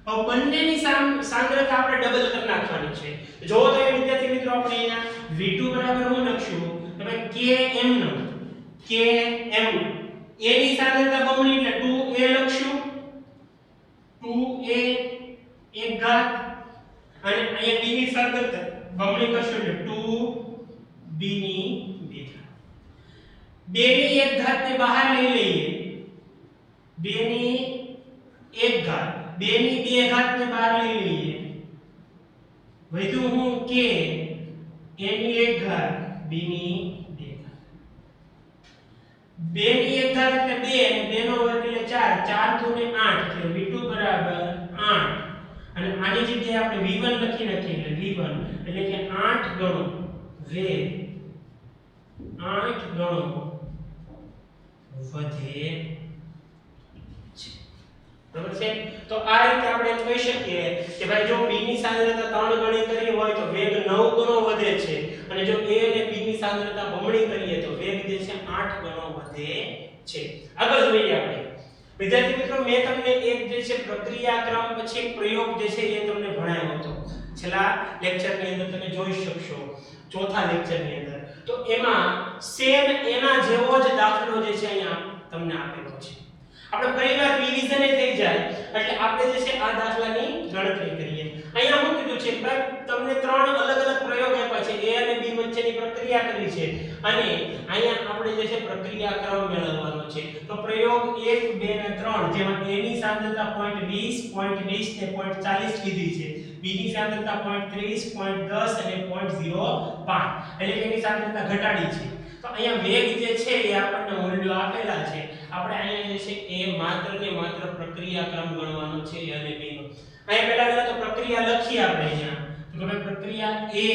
Speaker 1: હવે બંનેની સાંદ્રતા આપણે ડબલ કરી નાખવાની છે જો તો એ વિદ્યાર્થી મિત્રો આપણે અહીંયા v2 બરાબર હું લખશું તો ભાઈ km નો km a ની સાંદ્રતા બમણી એટલે 2a લખશું 2a 1 ઘાત અને અહીંયા b ની સાંદ્રતા બમણી કરશું એટલે 2b ની 2 ઘાત 2 ની 1 ઘાત ને બહાર લઈ લઈએ 2 ની 1 ઘાત 2 ની 2 ઘાત ને બહાર લઈ લઈએ વધ્યું હું k a ની 1 ઘાત b ની 2 ઘાત 2 ની 1 ઘાત એટલે 2 અને 2 નો વર્ગ એટલે 4 4 દુ ને 8 એટલે v2 બરાબર 8 અને આની જગ્યાએ આપણે v1 લખી નાખીએ એટલે v1 એટલે કે 8 ગણો વેગ 8 ગણો વધે બરાબર છે તો આ રીતે આપણે એમ કહી શકીએ કે ભાઈ જો b ની સાંદ્રતા 3 ગણી કરી હોય તો વેગ 9 ગણો વધે છે અને જો a અને b ની સાંદ્રતા બમણી કરીએ તો વેગ જે છે 8 ગણો વધે છે આગળ જોઈએ આપણે વિદ્યાર્થી મિત્રો મેં તમને એક જે છે પ્રક્રિયાક્રમ પછી એક પ્રયોગ જે છે એ તમને ભણાવ્યો હતો છેલ્લા લેક્ચરની અંદર તમે જોઈ શકશો ચોથા લેક્ચરની અંદર તો એમાં સેમ એના જેવો જ દાખલો જે છે અહીંયા તમને આપેલો છે આપણે પરિવાર રિવિઝન થઈ જાય એટલે આપણે જે છે આ દાખલાની ગણતરી કરીએ અહીંયા શું કીધું છે કે તમને ત્રણ અલગ અલગ પ્રયોગ આપ્યા છે a અને b વચ્ચેની પ્રક્રિયા કરી છે અને અહીંયા આપણે જે છે પ્રક્રિયા ક્રમ મેળવવાનો છે તો પ્રયોગ 1 2 અને 3 જેમાં a ની સાંદ્રતા 0.20 0.20 ને 0.40 લીધી છે b ની સાંદ્રતા 0.30 0.10 અને 0.05 એટલે એની સાંદ્રતા ઘટાડી છે તો અહીંયા વેગ જે છે એ આપણને મૂલ્યો આપેલા છે આપણે અહીંયા જે છે એ માત્ર ને માત્ર પ્રક્રિયા ક્રમ ગણવાનો છે a અને b નો અહીંયા પહેલા તો પ્રક્રિયા લખી આપણે અહીંયા તો કે પ્રક્રિયા a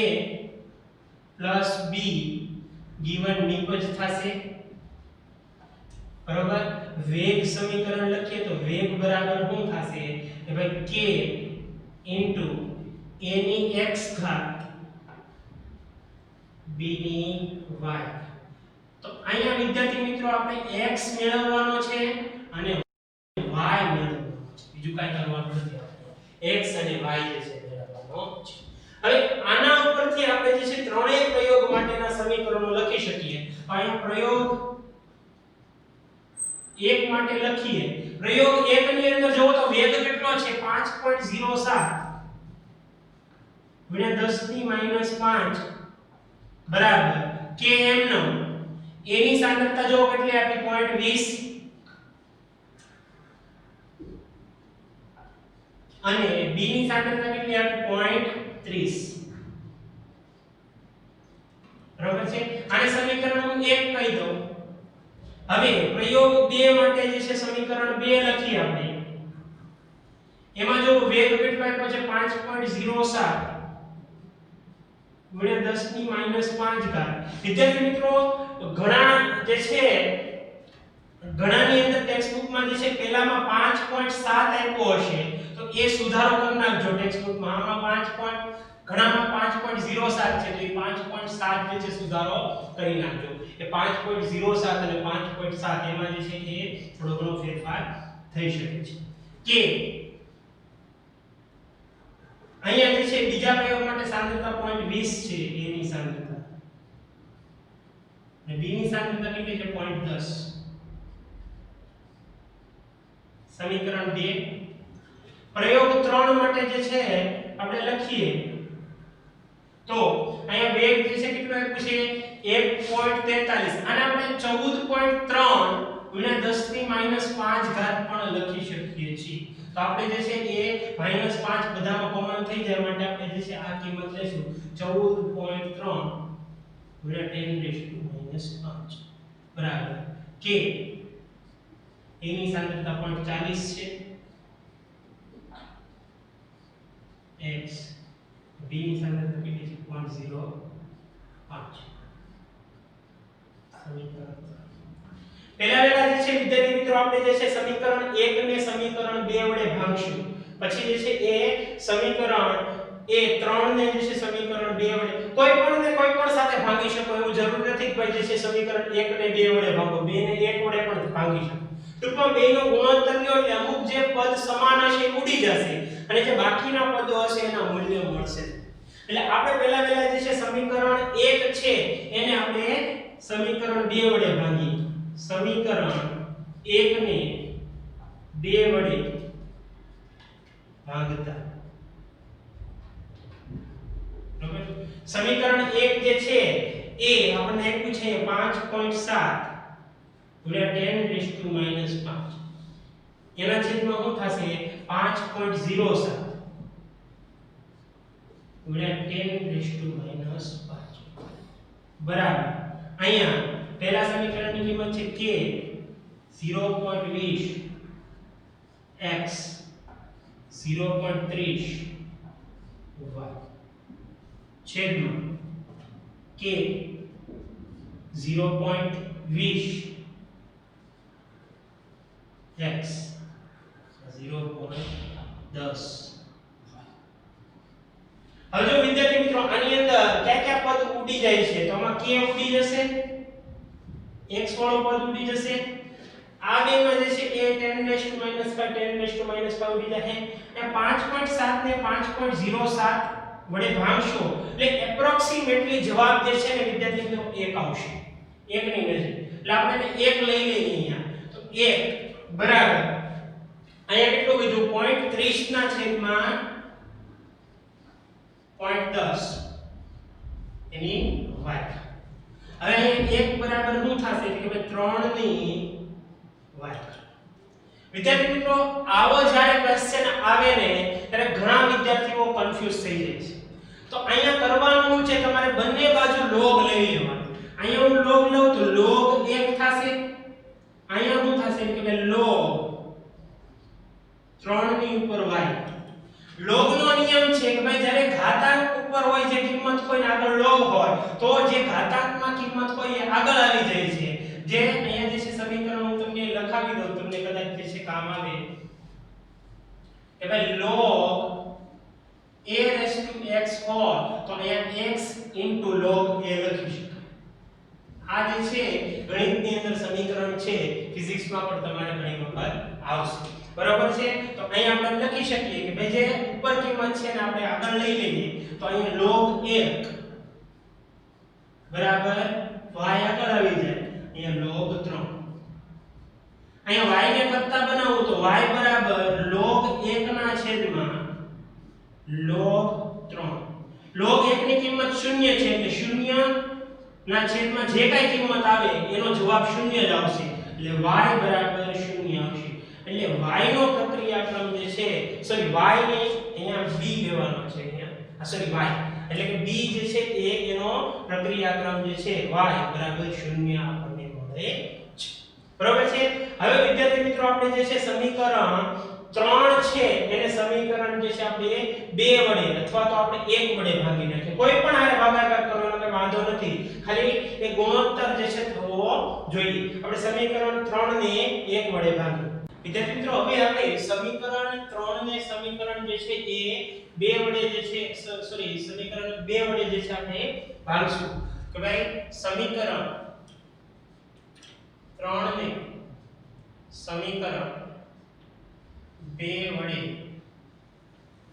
Speaker 1: b given નિપજ થશે બરોબર વેગ સમીકરણ લખીએ તો વેગ બરાબર શું થશે કે ભાઈ k a ની x ઘાત b ની y તો અહીંયા વિદ્યાર્થી મિત્રો આપણે x મેળવવાનો છે અને y મેળવવાનો છે બીજું કાઈ કરવાનું નથી x અને y જે છે મેળવવાનો છે હવે આના ઉપરથી આપણે જે છે ત્રણેય પ્રયોગ માટેના સમીકરણો લખી શકીએ અહીંયા પ્રયોગ 1 માટે લખીએ પ્રયોગ 1 ની અંદર જોવો તો વેગ કેટલો છે 5.07 ગુણ્યા 10 ની -5 બરાબર km નો a ની સાંદ્રતા જો કેટલી આપી 0.20 અને b ની સાંદ્રતા કેટલી આપી 0.30 બરાબર છે આને સમીકરણ હું 1 કહી દઉં હવે પ્રયોગ 2 માટે જે છે સમીકરણ 2 લખી આપણે એમાં જો વેગ કેટલો આપ્યો છે 5.07 ગુણ્યા 10 ની -5 ઘાત વિદ્યાર્થી મિત્રો ઘણા જે છે ઘણાની અંદર ટેક્સ્ટ બુકમાં બુકમાં જે છે પેલામાં 5.7 આપ્યો હશે તો એ સુધારો કરી નાખજો ટેક્સ્ટ બુકમાં. આમાં 5. ઘણામાં 5.07 છે તો એ 5.7 જે છે સુધારો કરી નાખજો. એ 5.07 અને 5.7 એમાં જે છે એ થોડો ઘણો ફેરફાર થઈ શકે છે. કે અહીંયા જે છે બીજા પ્રયોગ માટે સાંદ્રતા 0.20 છે A ની સાંદ્રતા અને B ની સાંદ્રતા કેટલી છે 0.10. સમીકરણ 2. પ્રયોગ 3 માટે જે છે આપણે લખીએ તો અહીંયા વેગ જે છે કેટલો આપ્યું છે 1.43. આને આપણે 14.3 ગુણ્યા 10 ની -5 ઘાત પણ લખી શકીએ છીએ. તો આપણે જે છે એ -5 બધામાં કોમન થઈ જાય માટે આપણે જે છે આ કિંમત લેશું 14.3 ગુણ્યા 10 - 5 બરાબર કે A ની સાંદ્રતા 0.40 છે x B ની સાંદ્રતા કેટલી છે 0.05. સમીકરણ પહેલા જે છે વિદ્યાર્થી મિત્રો આપણે જે છે સમીકરણ 1 ને સમીકરણ 2 વડે ભાગશું. પછી જે છે એ સમીકરણ એ 3 ને જે છે સમીકરણ 2 વડે કોઈ પણ સાથે ભાગી શકો એવું જરૂર નથી કે ભાઈ જે છે સમીકરણ 1 ને 2 વડે ભાગો 2 ને 1 વડે પણ ભાગી શકો. ટૂંકમાં બેનો ગુણોત્તર લ્યો એટલે અમુક જે પદ સમાન હશે એ ઉડી જશે અને જે બાકીના પદો હશે એના મૂલ્ય મળશે. એટલે આપણે પહેલા જે છે સમીકરણ 1 છે એને આપણે સમીકરણ 2 વડે ભાગીએ. સમીકરણ 1 ને 2 વડે ભાગતા બરાબર. સમીકરણ 1 જે છે એ આપણને આપ્યું છે 5.7 ગુણ્યા 10 - 5 એના છેદમાં શું થશે 5.07 ગુણ્યા 10 - 5 બરાબર. અહીંયા પહેલા સમીકરણની કિંમત છે k 0.20 x 0.30 y છેદમાં k 0.20 x 0.10. હવે જો વિદ્યાર્થી મિત્રો આની અંદર કયા પદ ઉડી જાય છે તો આમાં k ઉડી જશે x વાળો પદ ઉડી જશે. આ બેમાં જે છે એ 10 - 5 10 - 5 ઉડી જશે. એ 5.7 ને 5.07 વડે ભાગશો એટલે એપ્રોક્સિમેટલી જવાબ જે છે ને વિદ્યાર્થી મિત્રો 1 આવશે. 1 ની નજીક. એટલે આપણે 1 લઈ લઈએ અહીંયા તો 1 બરાબર અહીંયા કેટલું કીધું 0.30 ના છેદમાં 0.10 એની y. હવે અહીં 1 બરાબર શું થશે એટલે કે 3 ની y. વિદ્યાર્થી મિત્રો આવો જ્યારે ક્વેશ્ચન આવે ને ત્યારે ઘણા વિદ્યાર્થીઓ કન્ફ્યુઝ થઈ જાય છે. તો અહીંયા કરવાનું છે તમારે બંને બાજુ log લઈ લેવાનું. અહીંયા હું log લઉં તો log 1 થશે. અહીંયા શું થશે કે log 3 ની ઉપર y. log નો નિયમ છે કે ભાઈ જ્યારે ઘાતાંક ઉપર હોય જે કિંમત હોય ને આગળ log હોય તો જે ઘાતાંકમાં કિંમત હોય એ આગળ આવી જાય છે. જે અહીંયા જે છે સમીકરણ હું તમને લખાવી દઉં તમને કદાચ જે છે કામ આવે કે ભાઈ log a raised to x હોય તો અહીંયા x log a લખી શકાય. આ જે છે ગણિતની અંદર સમીકરણ છે ફિઝિક્સમાં પણ તમારે ઘણી વખત આવશે. બરાબર છે. તો અહીં આપણે લખી શકીએ કે ભાઈ જે ઉપર કિંમત છે ને આપણે આગળ લઈ લઈએ તો અહીં log 1 બરાબર y આગળ આવી જાય અહીંયા log 3. અહીંયા y ને કરતા બનાવું તો y બરાબર log 1 ના છેદમાં log 3. log 1 ની કિંમત 0 છે એટલે 0 ના છેદમાં જે કાઈ કિંમત આવે એનો જવાબ 0 જ આવશે. એટલે y બરાબર 0 આવશે. એટલે y નો પ્રક્રિયાક્રમ જે છે સોરી y ને અહીંયા b લેવાનો છે અહીંયા સોરી y એટલે કે b જે છે એનો પ્રક્રિયાક્રમ જે છે y બરાબર 0 આપણને મળે છે. બરાબર છે. હવે વિદ્યાર્થી મિત્રો આપણે જે છે સમીકરણ 3 છે એને સમીકરણ જે છે આપણે 2 વડે અથવા તો આપણે 1 વડે ભાગી નાખીએ. કોઈ પણ આને ભાગાકાર કરવાનો કે વાંધો નથી. ખાલી એ ગુણોત્તર જે છે થવો જોઈએ. આપણે સમીકરણ 3 ને 1 વડે ભાગીએ. વિદ્યાર્થી મિત્રો હવે આપણે સમીકરણ 3 ને સમીકરણ જે છે એ 2 વડે જે છે સોરી સમીકરણ 2 વડે જે છે આપણે ભાગશું કે ભાઈ સમીકરણ 3 ને સમીકરણ 2 વડે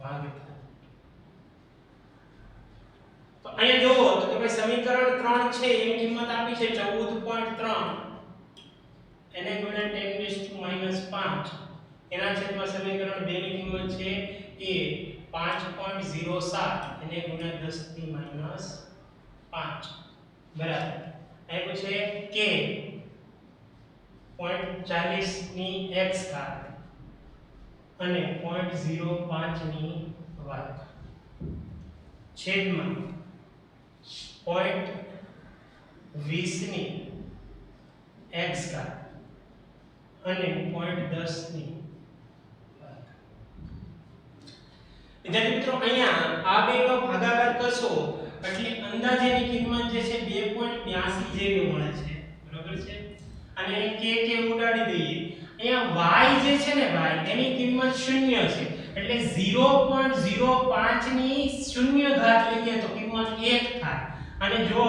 Speaker 1: ભાગતા તો અહીંયા જોવો તો કે ભાઈ સમીકરણ 3 છે એની કિંમત આપી છે 14.3 એને ગુણ્યા 10⁻⁵ એના છેદમાં સમીકરણ 2 ની કિંમત છે એ 5.07 એને ગુણ્યા 10⁻5 બરાબર આપ્યું છે કે 0.40 ની x ઘાત અને 0.05 ની y છેદમાં 0.20 ની x ઘાત અને 0.10 ની વિદ્યાર્થી મિત્રો અહીંયા આ બેનો ભાગાકાર કરશો એટલે અંદાજેની કિંમત જે છે 2.82 જેવી મળે છે બરાબર છે અને કે ઉડાડી દઈએ અહીંયા y જે છે ને y એની કિંમત 0 છે એટલે 0.05 ની 0 ઘાત લઈએ તો કિંમત 1 થાય અને જો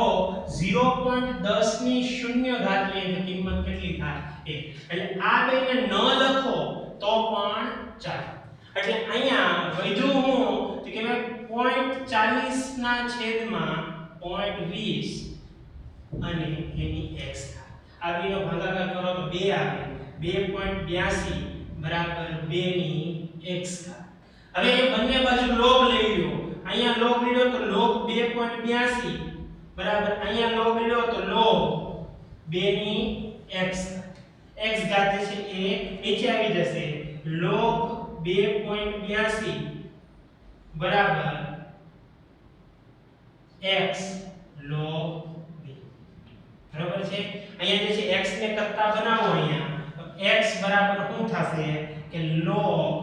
Speaker 1: 0.10 ની 0 ઘાત લઈએ તો કિંમત કેટલી થાય 1 એટલે આ બેને ન લખો તો પણ ચાલે એટલે અહીંયા વધુ હું તો કે 0.40 ના છેદમાં 0.20 અને એની x આ બેનો ભાગાકાર કરો તો 2 આવે 2.82 બરાબર 2 ની x હવે એ બંને બાજુ log લઈ લો અહીંયા log લ્યો તો log 2.82 બરાબર અહીંયા log લ્યો તો log 2 ની x ઘાત છે એ નીચે આવી જશે log 2.82 બરાબર x log 2 બરાબર છે અહીંયા જે છે x ને કરતા બનાવો અહીંયા તો x બરાબર શું થશે કે log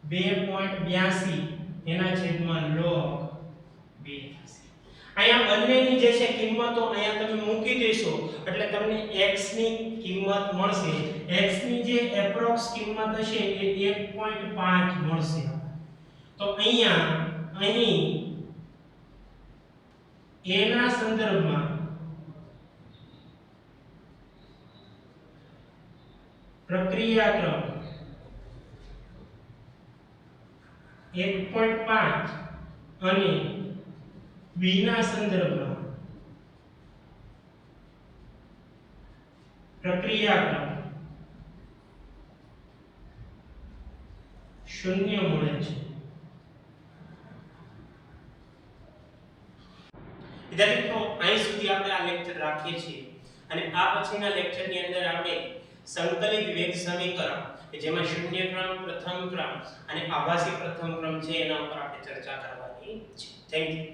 Speaker 1: 2.82 એના છેદમાં log 2 થશે અહીંયા બંનેની જે છે કિંમતો અહીંયા તમે મૂકી દેશો એટલે તમને x ની કિંમત મળશે x ની જે એપ્રોક્સ કિંમત હશે એ 1.5 મળશે તો અહીંયા અહીં a ના સંદર્ભમાં પ્રક્રિયા ક્રમ 1.5 અને b ના સંદર્ભમાં પ્રક્રિયા ક્રમ 0 મળે છે વિદ્યાર્થી મિત્રો અહીં સુધી આપણે આ લેક્ચર રાખીએ છીએ અને આ પછીના લેક્ચરની અંદર આપણે સંકલિત વેગ સમીકરણ કે જેમાં શૂન્ય ક્રમ પ્રથમ ક્રમ અને આભાસી પ્રથમ ક્રમ છે એના ઉપર આપણે ચર્ચા કરવાની છે થેન્ક યુ